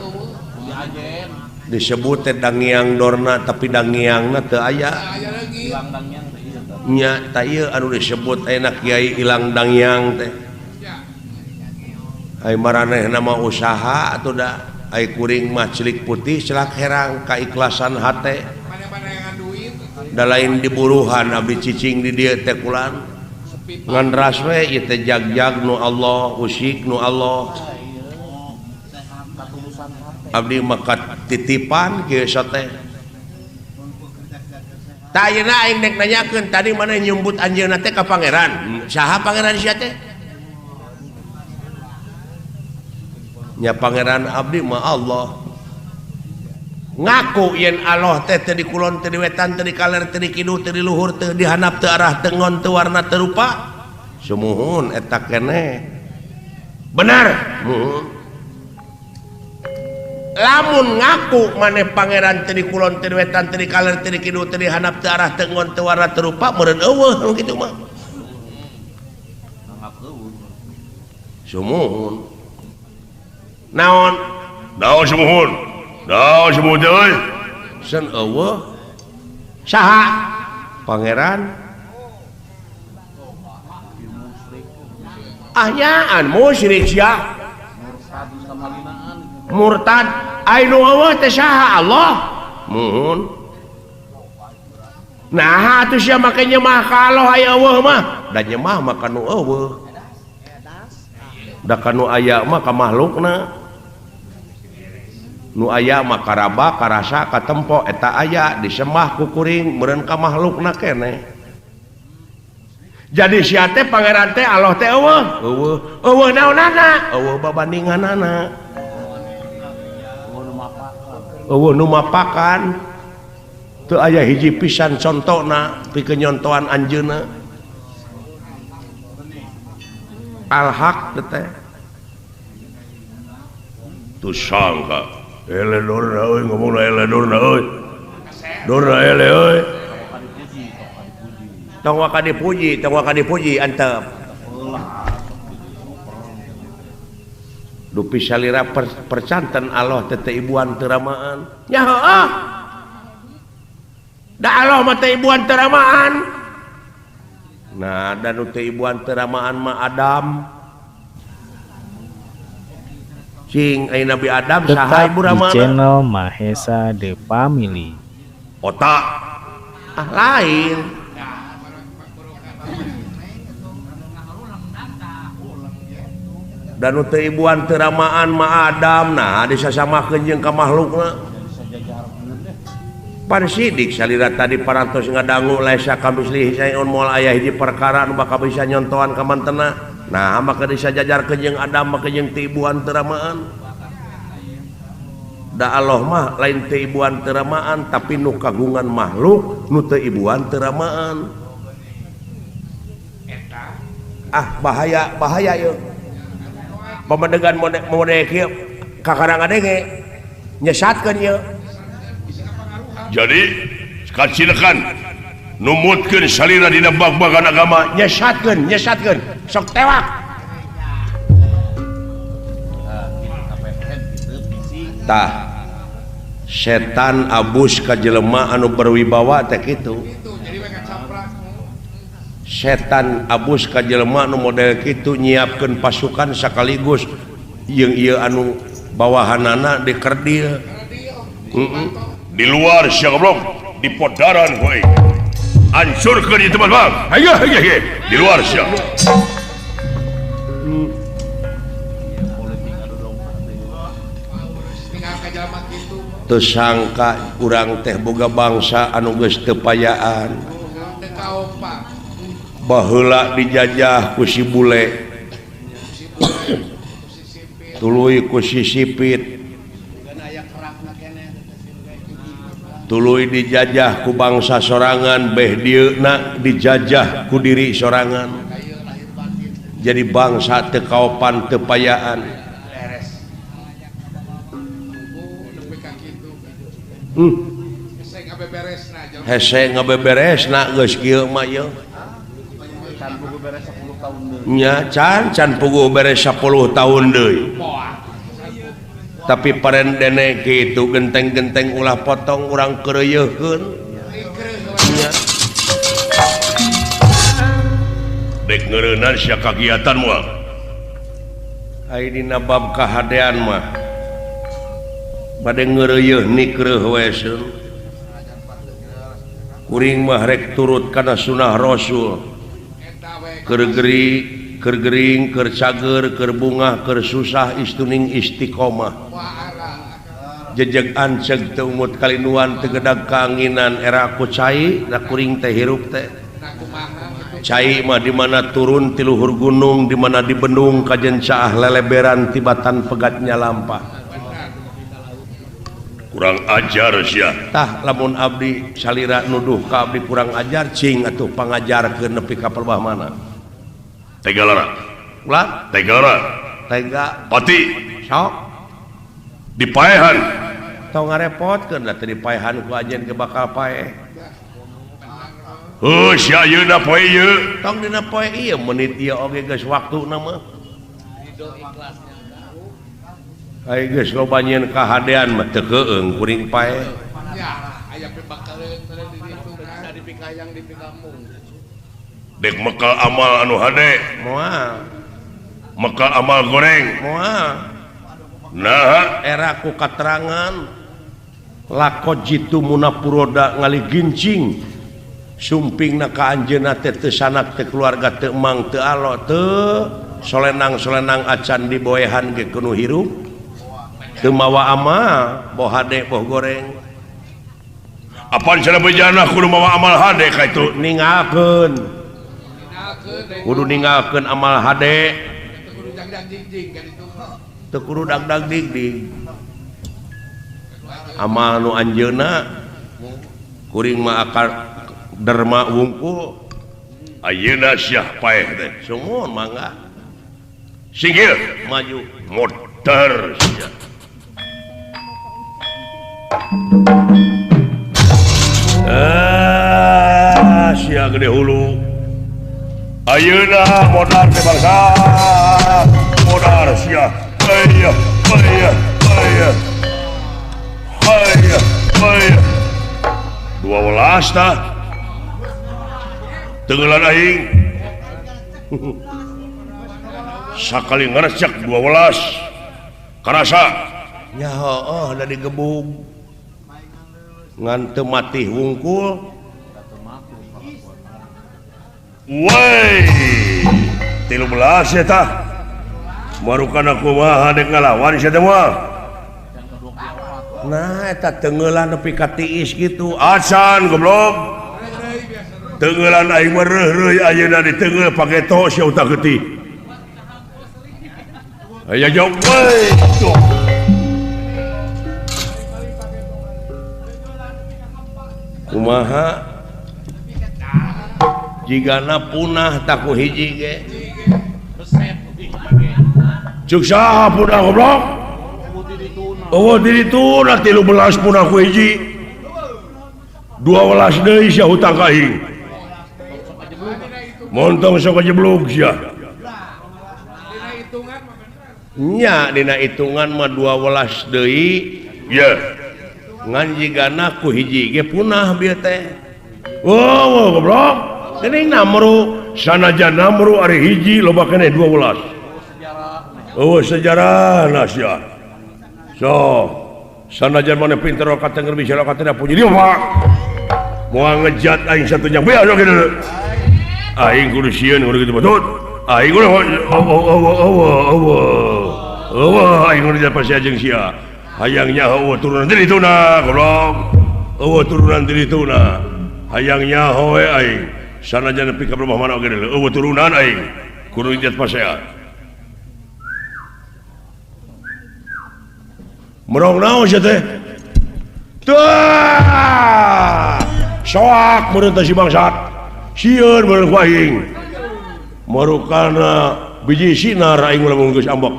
disebut teh dangiang dorna tapi dangiangna teu aya nya ta ieu anu disebut enak kiai ilang dangiang teh ai maranehna mah usaha atuh da ai kuring mah cilik putih celak herang kaikhlasan hate da lain diburuhan abdi cicing di dieu teh kulan ngan ras we ieu teh jag-jag nu Allah usik nu Allah abdi maka titipan kieu teh ta ayeuna aing dek nanyakeun tadi mana nyumbut anjeunna teh ka pangeran saha pangeran sia teh nya pangeran abdi mah Allah ngaku yen Allah teh teu di kulon teu di wetan teu di kaler teu di kidul teu di luhur teu di handap teu arah teu ngon teu warna teu rupa sumuhun eta keneh benar lamun ngaku maneh pangeran teu di kulon teu di wetan teu di kaler teu di kidul teu di handap teu arah teu ngon teu warna teu rupa meureun eueuh anu kitu mah sumuhun naon sumuhun daun sumuhun euy sen eueuh saha pangeran ahyaan musyrik sia murtad anu eueuh teh saha Allah muhun nah atuh sia make nyemah ka Allah aya eueuh mah da nyemah mah kanu eueuh da kanu aya mah ka makhlukna nu aya mah karaba karasa katempo eta aya disembah ku kuring meureun ka makhlukna keneh jadi sia teh pangeran teh Allah teh eueuh naonana eueuh babandinganana nu mapakan teu aya hiji pisan contona pikeun nyontoan anjeunna al-haq teh tu sangka ele dorna euy ngomongna ele dorna euy dorna ele euy tong waka dipuji antep dupi salira percanten Allah tete ibuan teramaan nya heuh da Allah mah teh ibuan teramaan nah dan teh ibuan teramaan mah Adam cing ai Nabi Adam saha Tetap ibu di ramana channel Mahesa The Family. otak lain dan teh ibuan teramaan mah Adam nah disasamakeun jeung ka makhlukna pan sidik salira tadi parantos ngadangu laisa kamislihi saeun moal aya hiji perkara nu bakal bisa nyontoan ka mantena nah maka disajajarkeun jeung Adam maka jeung teh ibuan teramaan da Allah mah lain teh ibuan teramaan tapi nu kagungan makhluk nu teh ibuan teramaan bahaya yeuh pamadegan mode kieu kakarang adenge nyesatkeun ieu jadi kacilekan numutkeun salira dina bag-bagan agama nyesatkeun sok tewak tah setan abus ka jelema anu berwibawa teh kitu setan abus ka jelema anu model kitu nyiapkeun pasukan sakaligus jeung ieu anu bawahanana dikerdil di luar sia goblok di podaran we hancurkeun ieu teman bang haye di luar sia teu sangka urang teh boga bangsa anu geus teu payaan baheula dijajah ku si bule tuluy ku si sipit tuluy dijajah ku bangsa sorangan beh dieuna dijajah ku diri sorangan jadi bangsa teu kaopan teu payaan hese ngabeberesna geus kieu mah yeuh nya can puguh beres 10 tahun deui tapi parendene kitu genteng-genteng ulah potong urang keureuyeukkeun nya dek ngeureunnan sia kagiatan moal ai dina bab kahadean mah bade ngeureuyeuh nikreuh we seun kuring mah rek turut kana sunah Rasul keur gering keur cager keur bungah keur susah istuning istiqomah jejeg anceg teu umut kalinuan teu gedag kaanginan era ku cai da kuring teh hirup teh cai mah di mana turun ti luhur gunung di mana di bendung kajen caah leleberan tibatan pegatnya lampah kurang ajar sia tah lamun abdi salira nuduh ka abdi kurang ajar cing atuh pangajarkeun nepi ka pelbah mana tega lara ulah tega pati sok dipaehan tong ngarepotkeun da teu dipaehan ku ajen ke bakal paeh sia ayeuna poe ieu tong dina poe ieu menit ieu oge geus waktuna mah ai geus loba nyieun kahadean mah teu keueung kuring pae aya pe bakal di pikayang di kampung dek mekal amal anu hade moal mekal amal goreng moal nah era ku katerangan lakot jitu munapuroda ngali gincing sumpingna ka anjeunna teh teu sanak teh keluarga teu emang teu alo teu solenang-solenang acan diboehan ge kudu hirup teu mawa amal boh hade boh goreng apaan cenah bejana kudu mawa amal hade ka itu ningalkeun kudu ninggalkeun amal hade teu kudu dagdag digdig amal nu anjeunna kuring mah akar derma wungkul ayeuna syah paeh teh sumuhun mangga singgil maju motor sia sia gede hulu ayeuna modar teh bangsa modar sia aya dua welas tah tenggelan aing sakali ngerecek 12 karasa ya heueuh da digebug ngan teu mati wungkul woi 13 eta marukana kumaha dek ngalawan sia teh moal nah eta tenggelan nepi ka tiis kitu acan goblok tenggelan aing mah reuh-reuh ayeuna ditenggel pake to sia utak geuti aya jauh we kumaha jigana punah taku hiji ge cuk saha punah goblok diri tuna 13 punah ku hiji 12 deui sia hutang ka aing montong sok ajeblug sia nya dina hitungan mah 12 deui ya ngan jigana ku hiji ge punah bieu teh goblok geuning namru sanajan namru ari hiji loba keneh 12 sejarahna sia so sanajan mana pinter ka tenger bisa ka teh punya dia mah moal ngejat aing satunya beas oke dulu aing kudu sieun kudu kitu betul aing kudu aing kudu jadi pasti ajeng sia hayangnya turunan dari tuna goblok turunan dari tuna hayangnya we aing sanajan nepi ka rumah mana oge dulu turunan aing kudu jadi pasti merong naon sia teh tah soak meureun teh si bangsat sieun meureun ku aing marukana biji sinar aing lamun geus ambek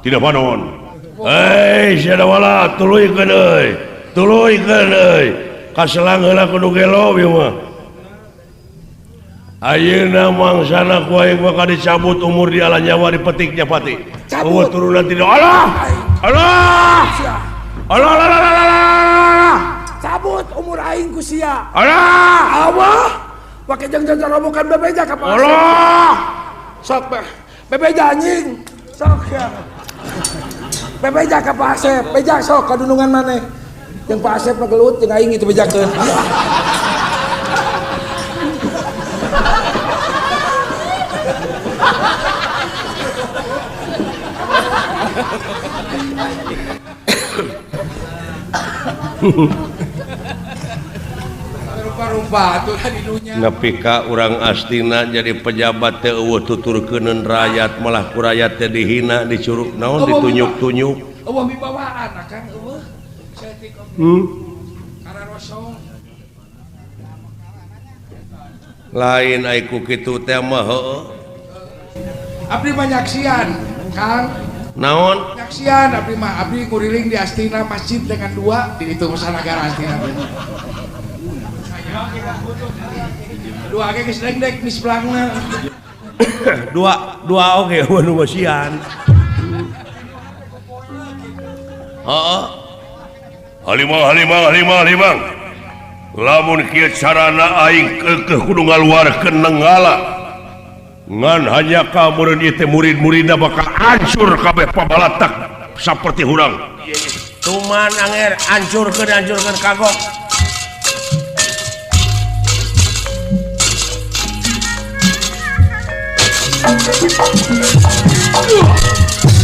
tidak panon sia da wala tuluykeun euy kaselang heula kudu gelo ieu mah ayeuna mangsana ku aing bakal dicabut umur di ala nyawa dipetiknya pati turunan tidak Allah cabut umur aing ku sia Allah pake jang-jang robokan bebeja ka pasep Allah sok bebeja anjing sok ya bebeja ka pasep beja sok kadunungan maneh jeung pasep gelut jeung aing itu bejakeun rupa-rupa atuh di dunya nepi ka urang astina jadi pejabat teh eueuh tuturkeuneun rakyat malah ku rakyat teh dihina dicurug naon ditunjuk-tunjuk eueuh wibawaan akang eueuh setik karena rosong lain ai ku kitu teh mah heueuh abdi mah nyaksian Kang naon nyaksian abdi mah abdi nguriling di Astina masjid dengan 2 di itu Nusanagara Astina dua ge geus dek di sebelahna dua oge nu basian heeh halimang lamun kieu carana aing keukeuh kudu ngaluarkeun nenggala ngan hanya ka meureun ieu teh murid-muridna bakal hancur kabeh pabalatak saperti urang tuman anger hancurkeun kagok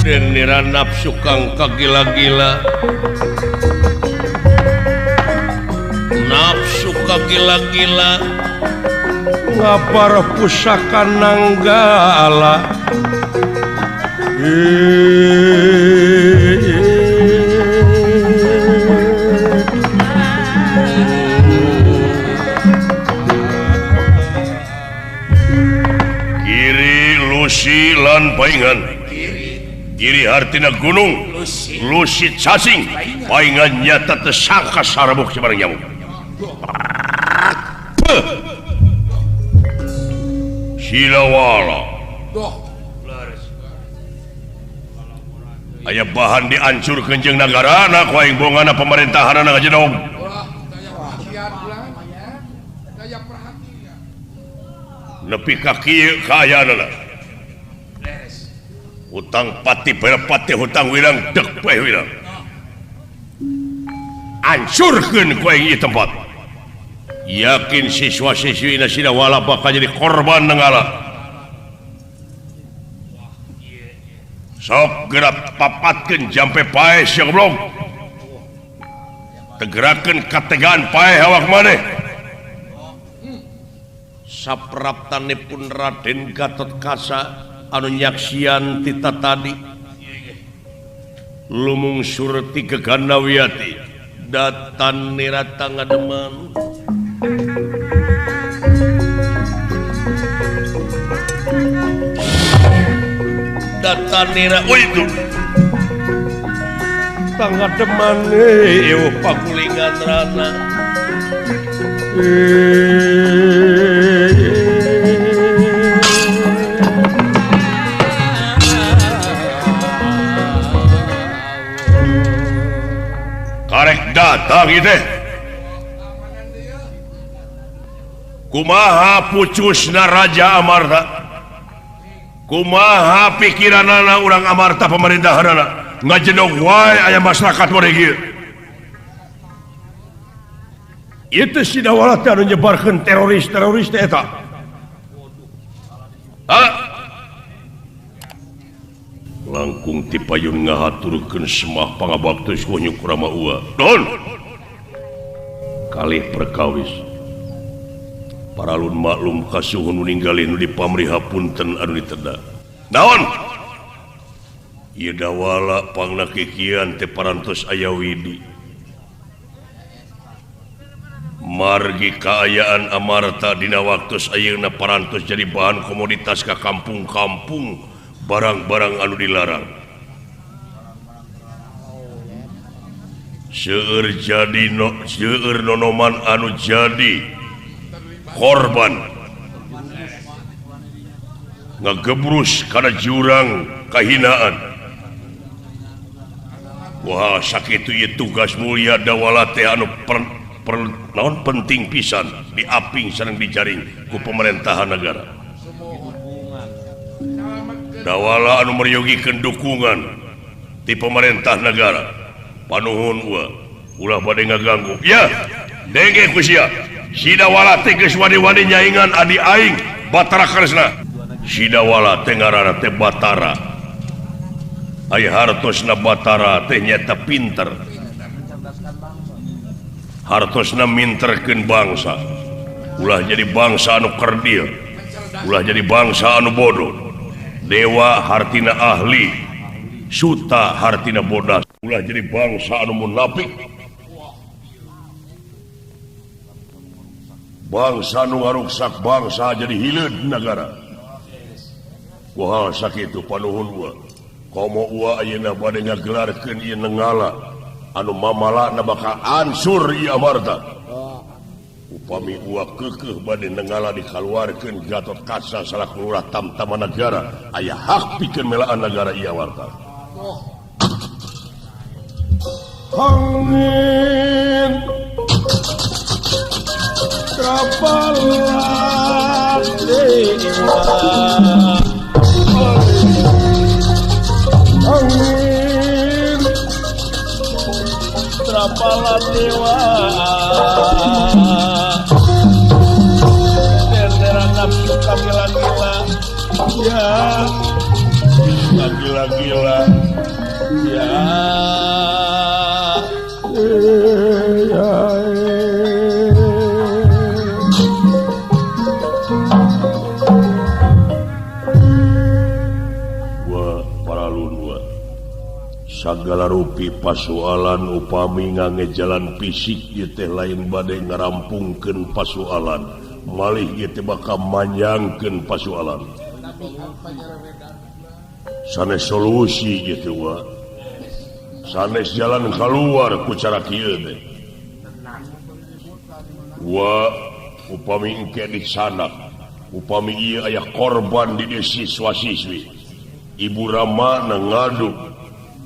dan nira nafsu kang kagila-gila nafsu kagila-gila ngapar pusaka nanggala paingan kiri hartina gunung lusit cacing paingan nyata tersangka sarabuk sebarang nyamuk Silawala aya bahan dihancurkeun jeung nagarana ku aing bongana pemerintahanna ngajedog nepi ka kieu kaayana hutang pati berpati hutang wirang dek bae wirang hancurkeun ku aing ieu tempat yakin siswa-siswina Silawala bakal jadi korban nenggala sok gerak papatkeun jampe pae sia goblok tegerakeun kategaan pae awak maneh sapraptanipun Raden Gatotkaca anu nyaksian tita tadi lumung surti ke Gandawiyati datan nirata ngademan datan nira itu tangga deman pakulingan rana karek datang itu kumaha pucusna Raja Amarta kumaha pikiranana urang Amarta pemerintahanana ngajedog wae aya masyarakat mode kieu itu Silawala teh anu nyebarkeun teroris eta langkung ti payun ngahaturkeun semah pangabaktos ku Nyukrama Ua don kalih perkawis paralun maklum kasuhun ninggalin nu dipamriha punten anu diteda naon ieu dawala pangna kikian teh parantos aya widi margi kaayaan Amarta dina waktos ayeuna parantos jadi bahan komoditas ka kampung-kampung barang-barang anu dilarang seueur nonoman anu jadi korban ngagebrus kana jurang kahinaan wah sakitu ieu tugas mulia dawala teh anu naon penting pisan diaping sareng dijaring ku pemerintahan negara dawala anu meryogikeun dukungan ti pemerintah negara panuhun ulah bade ngaganggu ya denge ku sia si dawala teh geus wani-wani nyaingan adi aing Batara Kresna si dawala teh ngaranna teh Batara aya hartosna Batara teh nyata pinter hartosna minterkeun bangsa ulah jadi bangsa anu kerdil ulah jadi bangsa anu bodoh dewa hartina ahli suta hartina bodas ulah jadi bangsa anu munafik bangsa anu ngaruksak bangsa jadi hileud negara wah sakitu panuhun Ua komo Ua ayeuna bade ngagelarkeun ieu nenggala anu mamalana bakal ansur ieu Amarta upami Ua keukeuh bade nenggala dikaluarkeun Gatotkaca salaku lurah tamtama negara aya hak pikeun melaan negara ieu Amarta angin kapala dewa angin kapala dewa bendera nafsu kami gila ya gila ya sagala rupi pasualan upami ngangge jalan fisik ieu teh lain bade ngarampungkeun pasualan malih ieu teh bakal manjangkeun pasualan sanes solusi gitu sanes jalan keluar ku cara kieu teh upami engke di sana upami ieu aya korban di siswa-siswi ibu ramana ngadu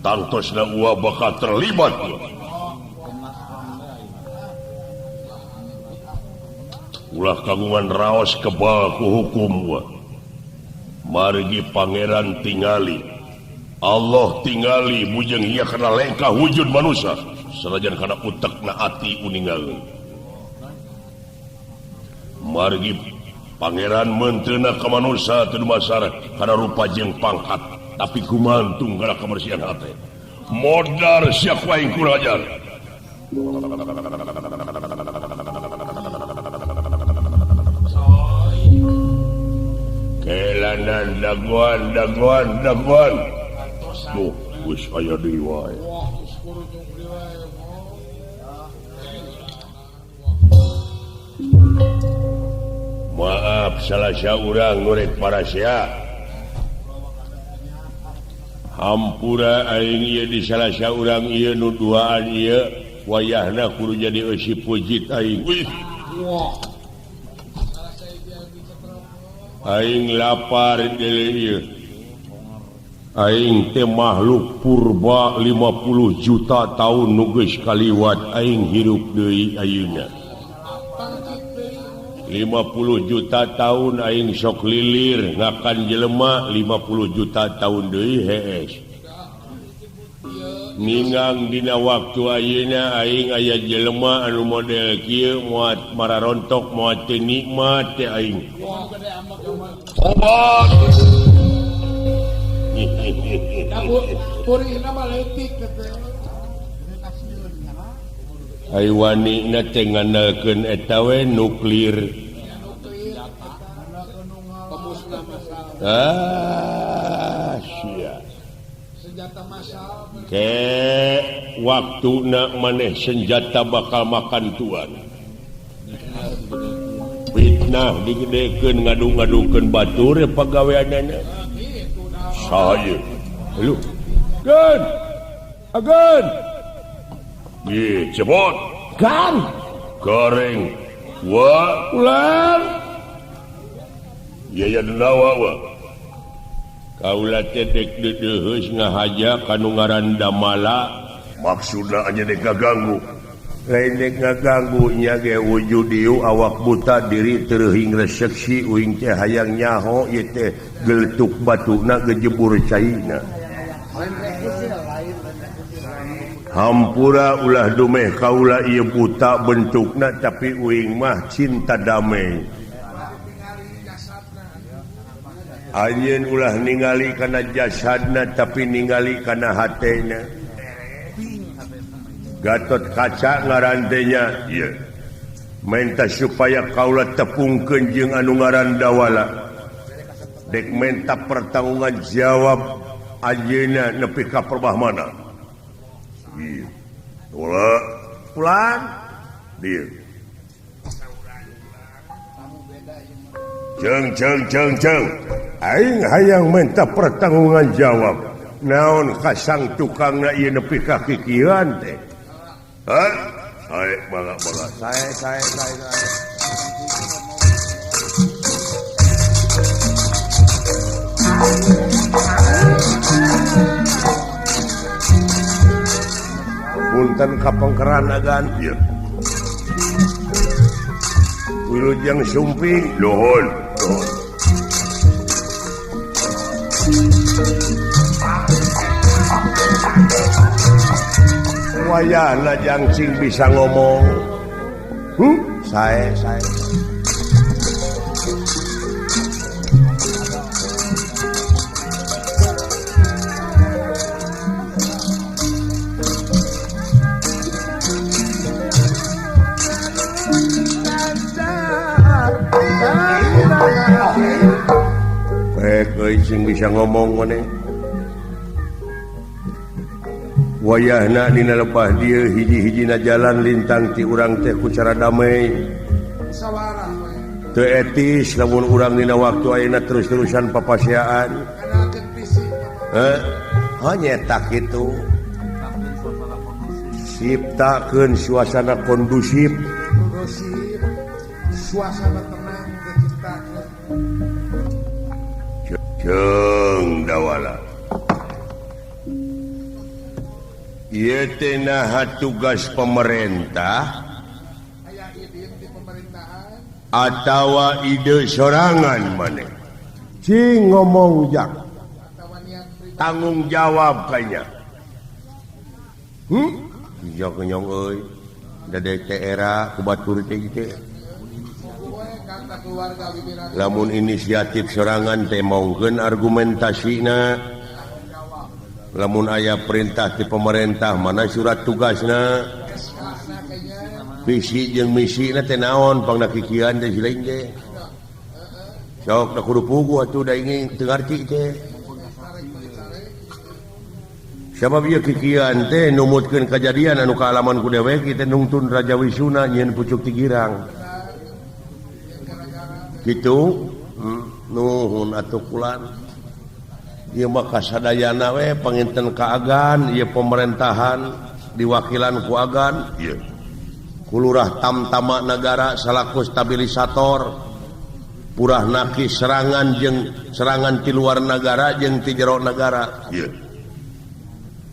tangtosna bakal terlibat ulah kagungan raos kebal ku hukum margi pangeran tingali Allah tingali bujeng ieu kana lengkah wujud manusia sanajan kana utekna ati uningaleuh margi pangeran menteuna ka manusia teu masar kana rupa jeung pangkat tapi gumantung kana kebersihan hati modar sia kuaing kurajar kelanan daguan tuh wis aya deui wae maaf salah saurang nurek parasya hampura aing ieu di salah saurang ieu nu duaan ieu wayahna kudu jadi eusi pujit aing aing lapar deui ieu aing teh makhluk purba 50 juta tahun nu geus kaliwat aing hirup deui ayeuna 50 juta tahun aing sok lilir ngakan jelema 50 juta tahun deui hees ningang dina waktu ayeuna aing aya jelema anu model kieu moal mararontok moal teu nikmat teh aing tobat ai wani na teh ngandalkeun eta we nuklir sia ke waktuna maneh senjata bakal makan tuan fitnah digedekeun ngadu-ngadukeun batur pagaweanana saya lu agan ye cepot kan goreng ulang ya nawa kaula teh dek deus ngahaja kanu ngaran damala maksudna anya dek ganggu lain dek ngaganggu nya ge wujud dieu awak buta diri teuing reseksi uing teh hayang nyaho ieu teh geletuk batuna gejebur caina hampura ulah dumeh kaula ieu buta bentukna tapi uing mah cinta damai anjeun ulah ningali kana jasadna tapi ningali kana hatena Gatot Kaca ngarantenya ieu menta supaya kaula tepungkeun jeung anu ngaran Dawala dek menta pertangungan jawab ajeuna nepi ka perbah mana ieu pulang dieu ceng aing hayang menta pertanggungan jawab naon kasang tukangna ieu nepi ka kikieuan teh sae bala sae punten kapengkeran agan ieu wilujeng sumping nuhun wayahna jangcing bisa ngomong sae sing bisa ngomong maneh wayahna dina lepah dieu hiji-hijina jalan lintang ti urang teh ku cara damai teu etis lamun urang dina waktu ayeuna terus-terusan papaseaan nyetak itu ciptakeun suasana kondusif suasana tenang diciptakeun jeung dawala ieu teh naha tugas pemerintah aya ide di pemerintahan atawa ide sorangan maneh cing ngomong jak atawa niat pribadi tanggung jawab kayaknya iya kenyong euy dadek teh era ku batur teh teh kata keluarga bibirana lamun inisiatif sorangan teh maungkeun argumentasina lamun aya perintah ti pemerintah mana surat tugasna visi jeung misina teh naon pangna kikian teh silain teh sok da kudu pugu atuh da ingin teu ngarti teh sabab ieu kikian teh numutkeun kajadian anu kaalaman ku dewek teh nungtun Raja Wisuna nyieun pucuk ti girang kitu nuhun atuh kulan ieu mah kasadayana we panginten ka agan ieu pemerintahan diwakilan ku agan ieu kulurah tamtama negara salaku stabilisator purah naki serangan jeung serangan ti luar negara jeung ti jero negara ieu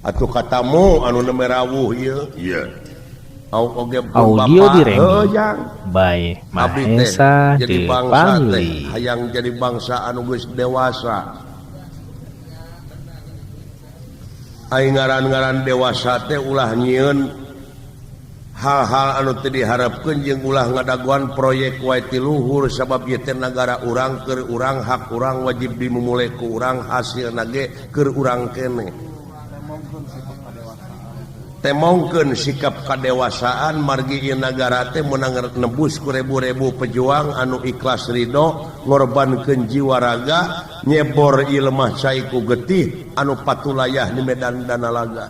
atuh katamu anu nemerawuh ieu audio direnging by Mahesa jadi de bangsa teh Pangli. hayang jadi bangsa anu geus dewasa aing ngaran-ngaran dewasa teh ulah nyieun hal-hal anu teu diharapkeun jeung ulah ngadaguan proyek wae ti luhur sabab ieu teh nagara urang keur urang hak urang wajib dimulai ku urang hasilna ge keur urang keneh temongkeun sikap kadewasaan margi ieu nagara teh meunang nebus ku rebu-rebu pejuang anu ikhlas ridho ngorbankeun jiwa raga nyebor ieu lemah cai ku getih anu patulayah di medan danalaga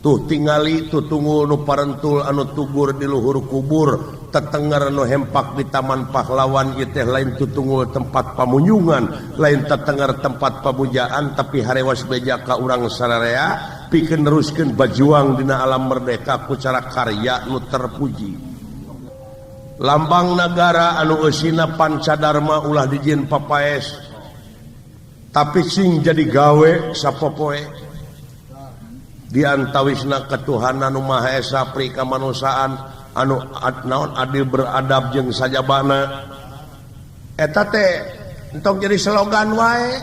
tuh tingali tutungul nu parentul anu tugur di luhur kubur tetenger nu hempak di taman pahlawan ieu teh lain tutungul tempat pamunjungan lain tetenger tempat pamujaan tapi harewas beja ka urang sararea pikeun neruskeun bajuang dina alam merdeka ku cara karya nu terpuji lambang negara anu eusina pancadharma ulah dijieun papaes tapi sing jadi gawe sapopoe diantawisna ketuhanan anu Maha Esa pri kamanusiaan anu naon adil beradab jeung sajabana eta teh entong jadi slogan wae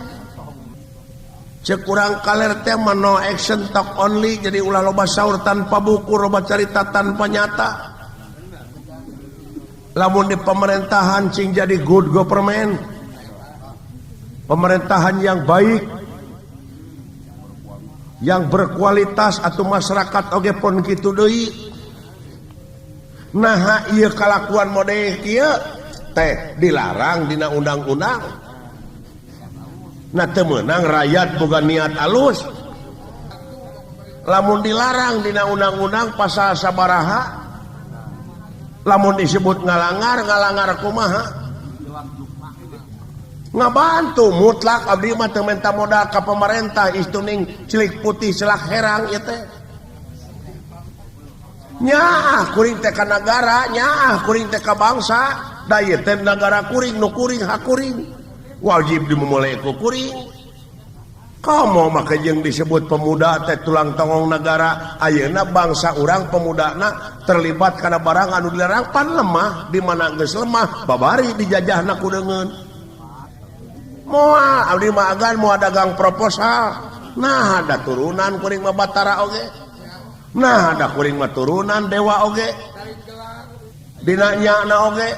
ceuk urang kaler teh mah no action talk only jadi ulah loba saur tanpa buku loba carita tanpa nyata lamun di pemerintahan cing jadi good government pemerintahan yang baik yang berkualitas atau masyarakat oge pun kitu deui nah ieu kalakuan model kieu teh dilarang dina undang-undang nah teu meunang rakyat boga niat alus lamun dilarang dina undang-undang pasal sabaraha lamun disebut ngalangar kumaha ngabantu mutlak abdi mah teu menta modal ka pemerintah istuning cilik putih celak herang ieu teh nyaah kuring teh ka nagara nyaah kuring teh ka bangsa da ieu teh nagara kuring nu kuring hak kuring wajib dimulai ku kuring komo maka jeung disebut pemuda teh tulang tongong negara ayeuna bangsa urang pemudana terlibat kana barang anu dilarang pan lemah di mana geus lemah babari dijajahna ku deungeun moal abdi mah agan moal dagang proposal nah ada turunan kuring mah Batara oge nah ada kuring mah turunan dewa oge dina nyana oge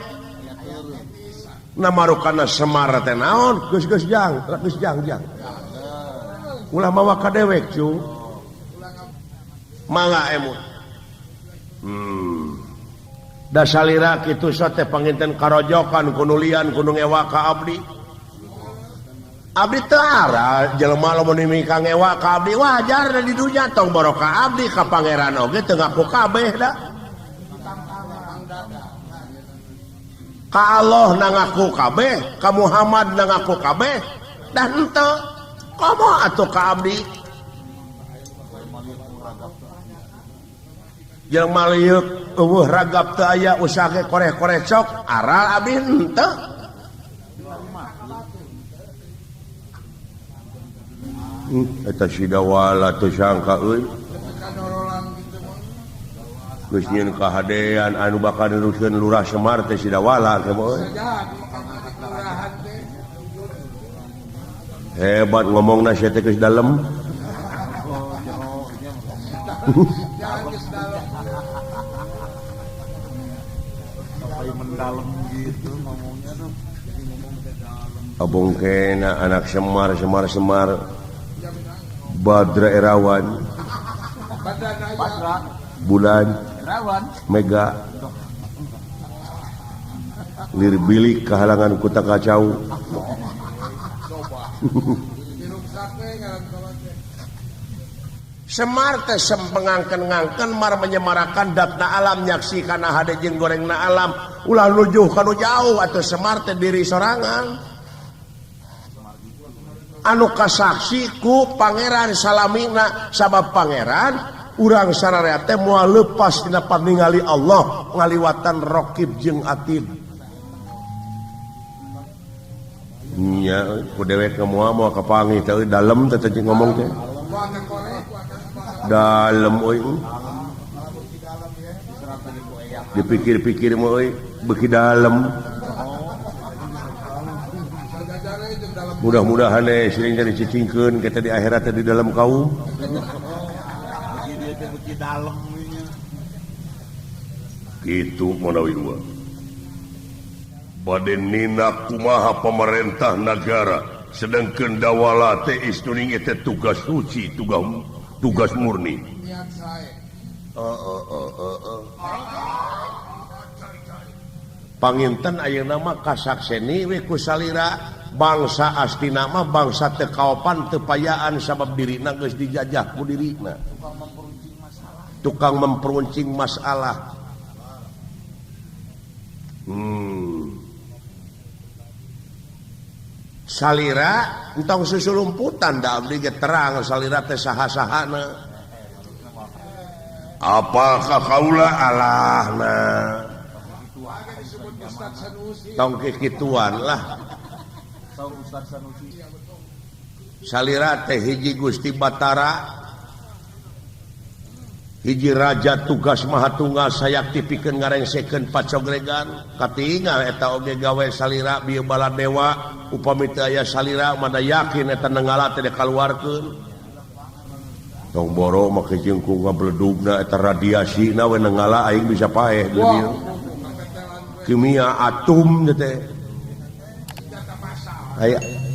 nah marukana Semar teh naon geus jang ulah mawa ka dewek cu mangga emu da salira kitu teh panginten karojokan kunulian kudu ngewa ka abdi abdi teu ara jelema lamun mimika ngewa ka abdi wajar da di dunya tong boro ka abdi ka pangeran oge teu ngaku kabeh da ka Allah na ngaku kabeh ka Muhammad na ngaku kabeh dan henteu komo atuh ka abdi jelema liuk eueuh ragap teu aya usaha koreh-koreh sok aral abdi henteu eta sidawala teu sangka euy geus nyieun kahadean anu bakal neruskeun Lurah Semar teh sidawala teh euy hebat ngomongna sia teh geus dalem abong kena anak Semar Badra Erawan Bulan Mega lir bilik kehalangan kuta kacau Semar teh sempengangken-ngangken mar menyemarakan datna alam nyaksikan hade jeung gorengna alam ulah nujuh kanu jauh atuh Semar teh diri sorangan anu kasaksi ku pangeran salamina sabab pangeran urang sararea teh moal leupas tina paningali Allah ngaliwatan Raqib jeung Atid nya ku dewek moal kapanggih teh dalem teh ngomong teh dalem euy dipikir-pikir mah euy beuki dalem mudah-mudahan sering jadi cicingkeun kita di akhirat di dalam kaum gitu menawi dua bade nina kumaha pemerintah negara sedangkan dawala teh istuning teh tugas suci tugas murni panginten ayeuna mah kasakseni we ku salira bangsa astina mah bangsa teu kaopan teu payaan sabab dirina geus dijajah ku dirina tukang memperuncing masalah salira entong susulumputan da abdi ge terang salira teh saha-sahana apakah kaula alahna tong kikituan lah salira teh hiji Gusti Batara hiji raja tugas mahatunggal sayakti pikeun ngarengsekeun pacogregan katingal eta oge gawe salira bieu baladewa upami teu aya salira mada yakin eta nenggala teh dikaluarkeun tong boro make jeung ku ngabledugna eta radiasina we nenggala aing bisa paeh geuning kimia atom teh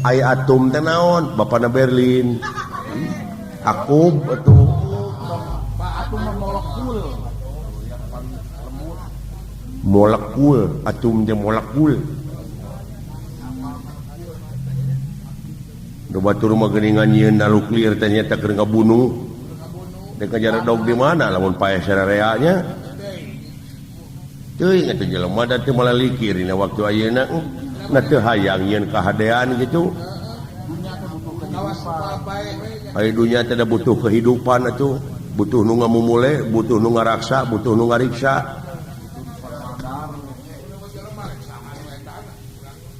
ai atom teh naon bapana Berlin Akub atuh molekul atom jeung molekul do batur mah geuningan nyieun nuklir teh nya teh keur ngabunuh teh kajaredog di mana lamun paeh sararea nya teuing atuh jelema da teu malalikir dina waktu ayeuna na teu hayang nyieun kahadean gitu ai dunya teh da butuh kehidupan atuh butuh nu ngamumule butuh nu ngaraksa butuh nu ngariksa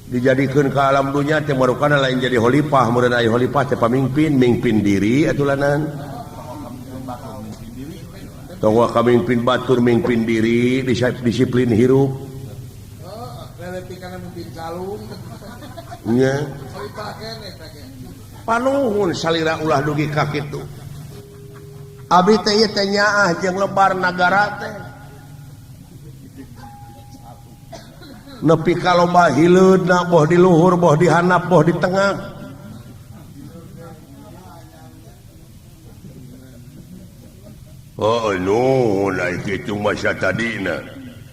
dijadikeun ka alam dunya teh marukana lain jadi khalifah mureun aya khalifah teh pamimpin diri atulanan tong wa kamimpin batur mimpin diri disiplin hirup nya panuhun salira ulah dugi ka kitu abdi teh ieu teh nyaah jeung lebar nagara teh nepi ka lomba hileudna boh di luhur boh di handap boh di tengah oh no lain kitu masa tadina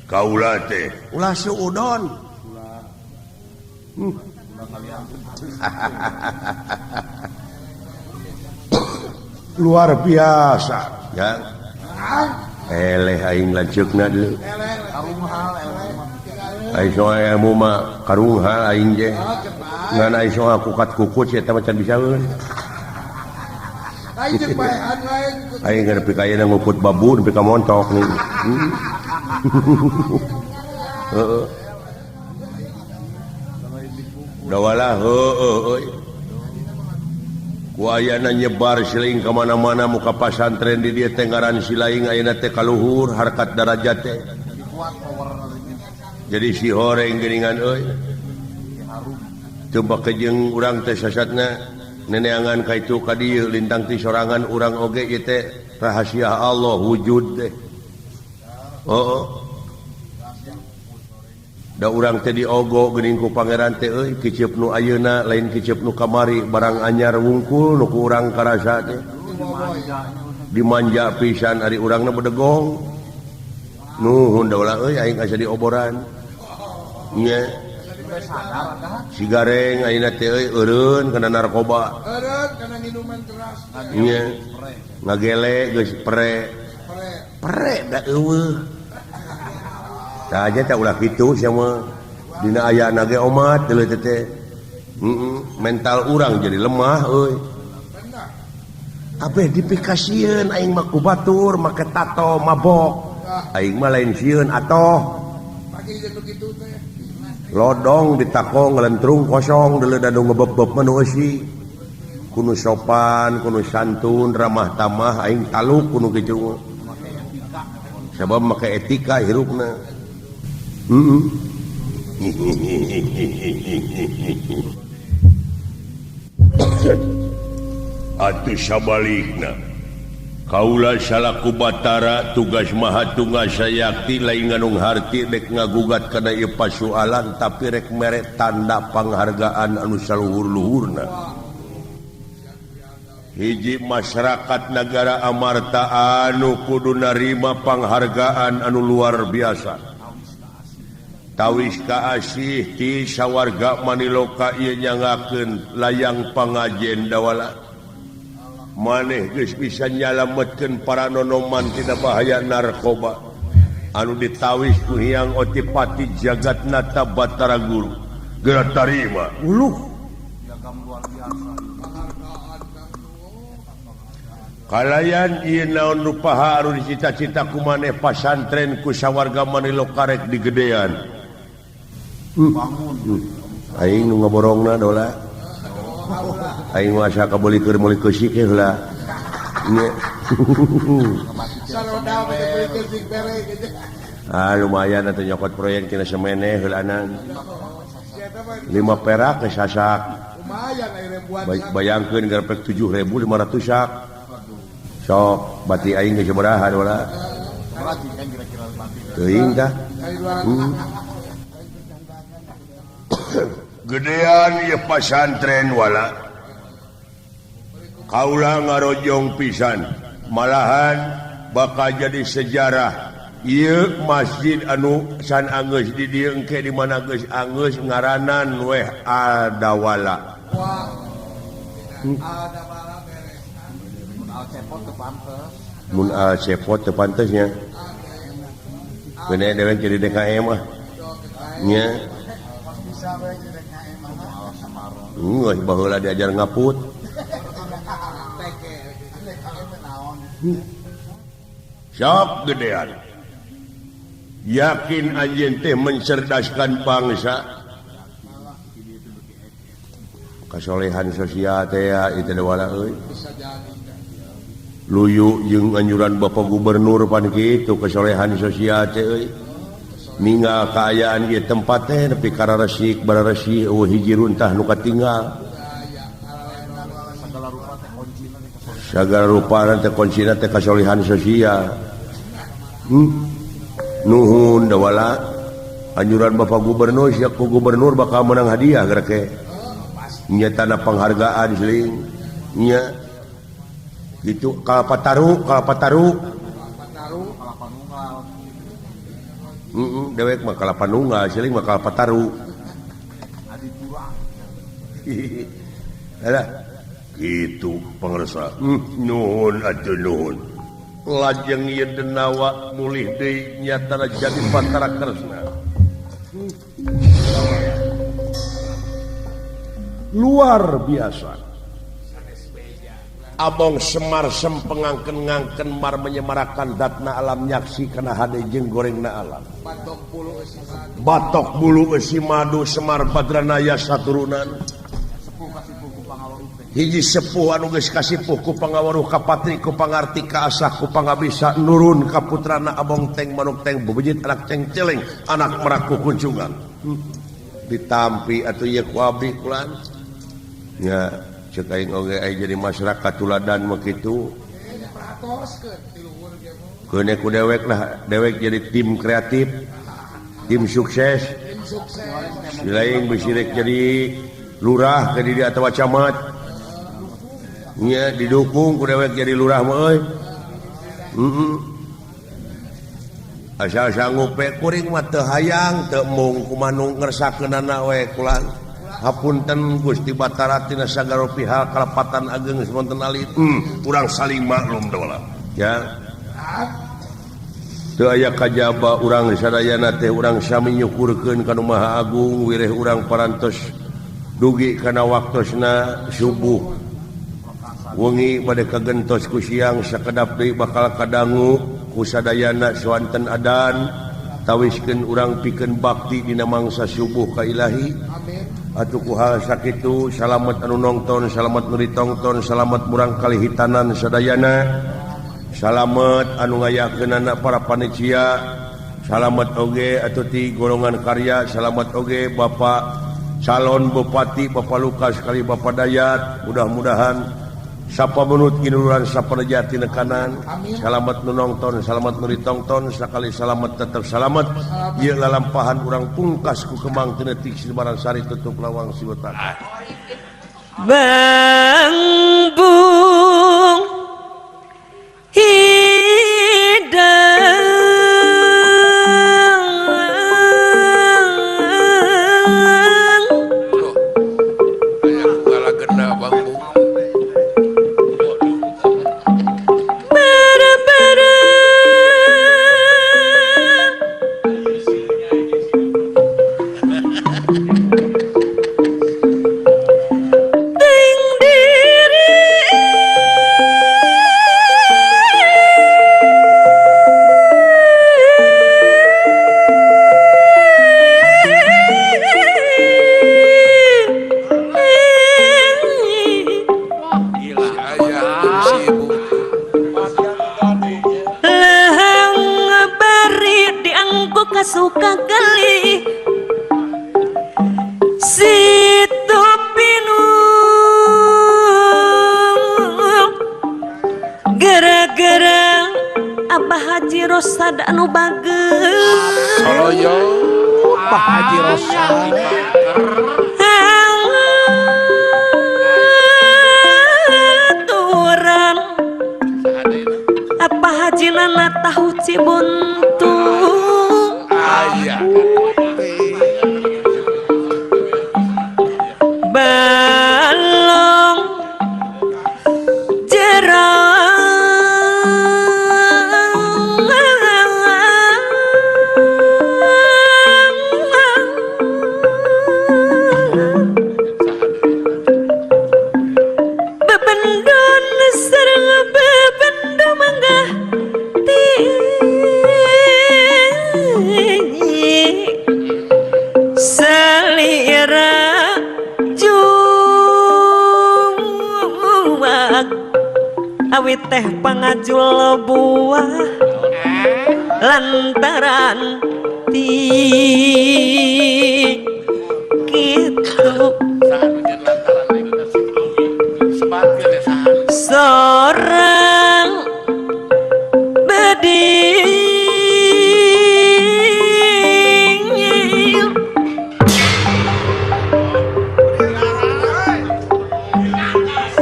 kaula teh ulah suudon luar biasa ya eleh aing lanceukna deui ai soe ilmu mah karung hal aing je ngan iso kukat kukut eta macan bisa euy. Lain jeung baean lain. Aing nepi ka ieu ngukut babu nepi ka montok nih. Heeh. Dawalah heueuy. Ku ayana nyebar silaing ka mana-mana muka pasantren di dieu teh ngaran silaing ayeuna teh kaluhur harkat darajat teh. Jadi si horeng geuningan euy. Teu bake jeung urang teh sasatna neneangan ka itu ka dieu lintang ti sorangan urang oge ieu teh rahasia Allah wujud teh. Heeh. Da urang teh diogo geuning ku pangeran teh euy kiceup nu ayeuna lain kiceup nu kamari barang anyar wungkul nu ku urang karasa teh dimanja pisan ari urangna bedegong nuhun da ulah euy aing asa dioboran nya si gareng ayeuna teh euy eureun kana narkoba Eureun kana minuman keras. nya ngagele geus pre da eueuh saja tak ulah gitu sama dina ayana ge omat deuleu teh mental urang jadi lemah euy abeh dipikasieun aing mah ku batur make tato mabok aing mah lain sieun atoh Pagi jeung begitu teh. lodong ditakong ngelentrung kosong deuleu dadu ngebeb-beb mah nu eusi kudu sopan kudu santun ramah tamah aing taluk kudu kitu sabab make etika hirupna. Atuh sabalikna kaula salaku Batara tugas maha tunggal sayakti lain nganung harti rek ngagugat kana ieu pasoalan tapi rek mere tanda panghargaan anu saluhur-luhurna. Hiji masyarakat negara amarta anu kudu narima panghargaan anu luar biasa. Tawis ka asih ti sawarga Maniloka ieu nyangakeun layang pangajen dawala. Maneh geus bisa nyalametkeun para nonoman tina bahaya narkoba anu ditawis ku Hyang Otipati Jagatnata Batara Guru. Geura tarima. Uluh. Kalayan ieu naon nu paha anu dicita-cita ku maneh pasantren ku sawarga Maniloka rek digedean. Aing nu ngaborongna dola. Aing mah asa kabolikeun meuli keusik heula. Nya. Saroda bade beli keusik bere gitu. Lumayan atuh nyokot proyek tina semene heulanan. 5 perak geus sasak. Lumayan akhirnya buat. Bayangkeun garpek 7.500 sak. Sok bati aing geus sabaraha dola. Teuing tah. Gedean ieu pasantren wala kaula ngarojong pisan malahan bakal jadi sejarah ieu masjid anu san anggeus di dieu engke di mana geus anggeus ngaranan weh Adawala. Mun al cepot teu pantes nya. Bener dewe jadi DKM ah. Nya Nggak, baheula diajar ngaput. Sok gedean. Yakin anjeun teh mencerdaskan bangsa. Kasolehan sosial teh itu dewala euy. Luyu jeung anjuran Bapak Gubernur pan kitu kasolehan sosial teh euy. Ninggal kaayaan ieu tempat teh nepi ka resik bararesih eueuh hiji runtah nu katinggal. Sagala rupa teh kuncina teh kasolehan sosial. Nuhun dawala anjuran Bapak Gubernur siap ku gubernur bakal menang hadiah gereke. Nya tanda penghargaan seuing. Nya gitu kalpataru. Dewek mah kalapa nunggal, seuing mah kalapa taru. Alah, gitu pangarsa. Nuhun atuh nuhun. Lajeng ieu denawa mulih deui nyatana jadi Batara Kresna. luar biasa. Abong Semar sempengangken-ngangken mar menyemarakan datna alam nyaksi kana hade jeung gorengna alam. Batok bulu eusi madu Semar Badranaya saturunan. Hiji sepuh anu geus kasipuh ku pangawaruh ka patri ku pangarti ka asah ku pangabisa nurun ka putrana Abong Teng Manuk Teng bebejit anak Teng Celeng anak meraku kunjungan. Ditampi atuh ieu ku abdi kulan. Ya cek aing oge aya jadi masyarakat tuladan mah kitu. Keune ku dewek lah, dewek jadi tim kreatif, tim sukses. Silaing bisi rek jadi lurah ke di atawa camat. Nya didukung ku dewek jadi lurah mah euy. Asal sanggup pe kuring mah teu hayang teu mung kumaha nu ngersakakeunana we kulan. Hapunten Gusti Batara tina sagala pihak kalepatan ageng wonten alit. Urang saling maklum dola. Ya. Teu aya kajaba urang sadayana teh urang sami nyukurkeun ka Maha Agung wireh urang parantos dugi kana waktosna subuh. Wengi bade kagentos ku siang sakedap deui bakal kadangu ku sadayana sawanten adan tawiskeun urang pikeun bakti dina mangsa subuh ka Ilahi. Atuh ku hal sakitu salamet anu nongton, salamet nu ditongton, salamet murang kalihitanan sadayana, salamet anu ngayakeunana para panitia, salamet oge atuh ti golongan karya, salamet oge Bapak calon Bupati Bapak Lukas kali Bapak Dayat, mudah-mudahan sapa menut kinuluran sapa rejati nekanan, salamet nu nongton, salamet nu ditongton, sakali salamet tetep salamet. Ieu lalampahan urang pungkas ku kemang teu neutik sibaran sari tutup lawang siweutan. Bang bung hidang aya ngalageuna bambu suka gali situ pinung gara-gara Abah Haji Rosad anu bageus soloyo Pak Haji Rosad aturan apa Haji Nana tahu Cibuntu aya balong bebendon sareng bebendo manggah salira juwag awit teh pangajul buah lantaran ti kitu sorang beding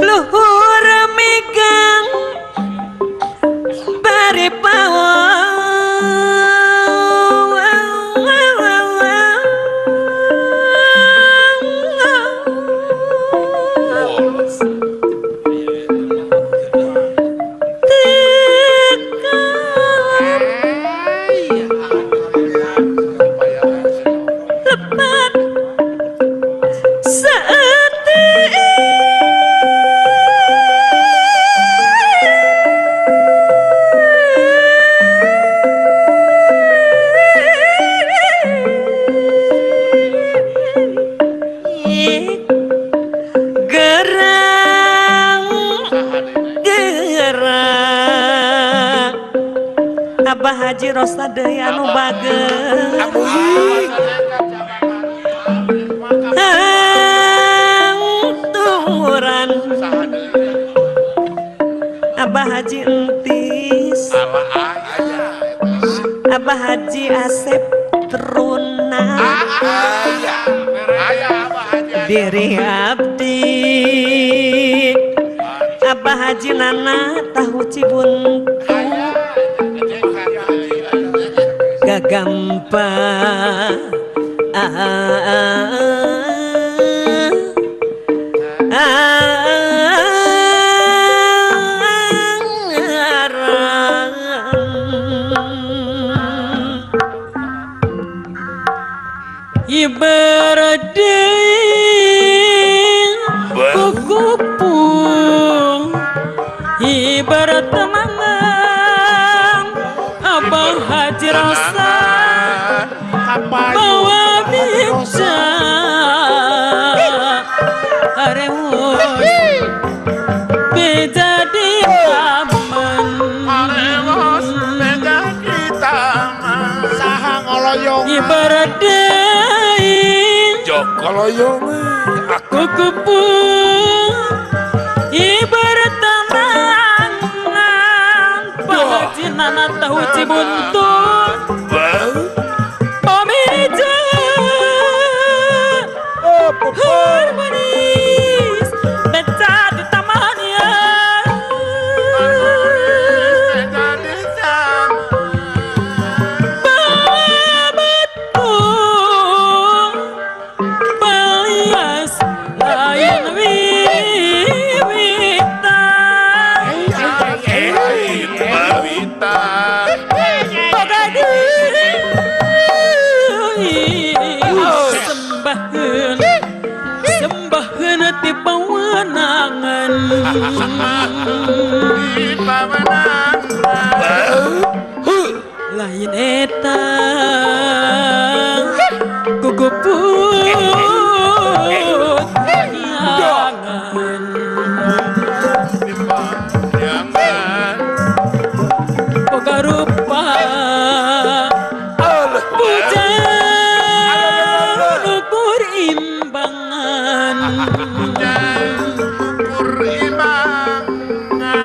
luhur megang bari lepat saat Abah Haji Rosta deui anu bageus turan Abah Haji Entis Abah Haji Asep Teruna diri abdi Abah Haji Nana tahu Cibuntu gagampa ibarat kukupu ibarat temangan Abah Haji Rosta bawa bisa arewus beja di taman ibarat deui Jokoloyong kukupu ibarat temangan Pak Haji Nana tahu Cibuntu Omeja harmonis beca di tamannya bawa batu balias layan sembaheun ti pawenangan lain eta guguput jangan boga rupa puja ukur imbangan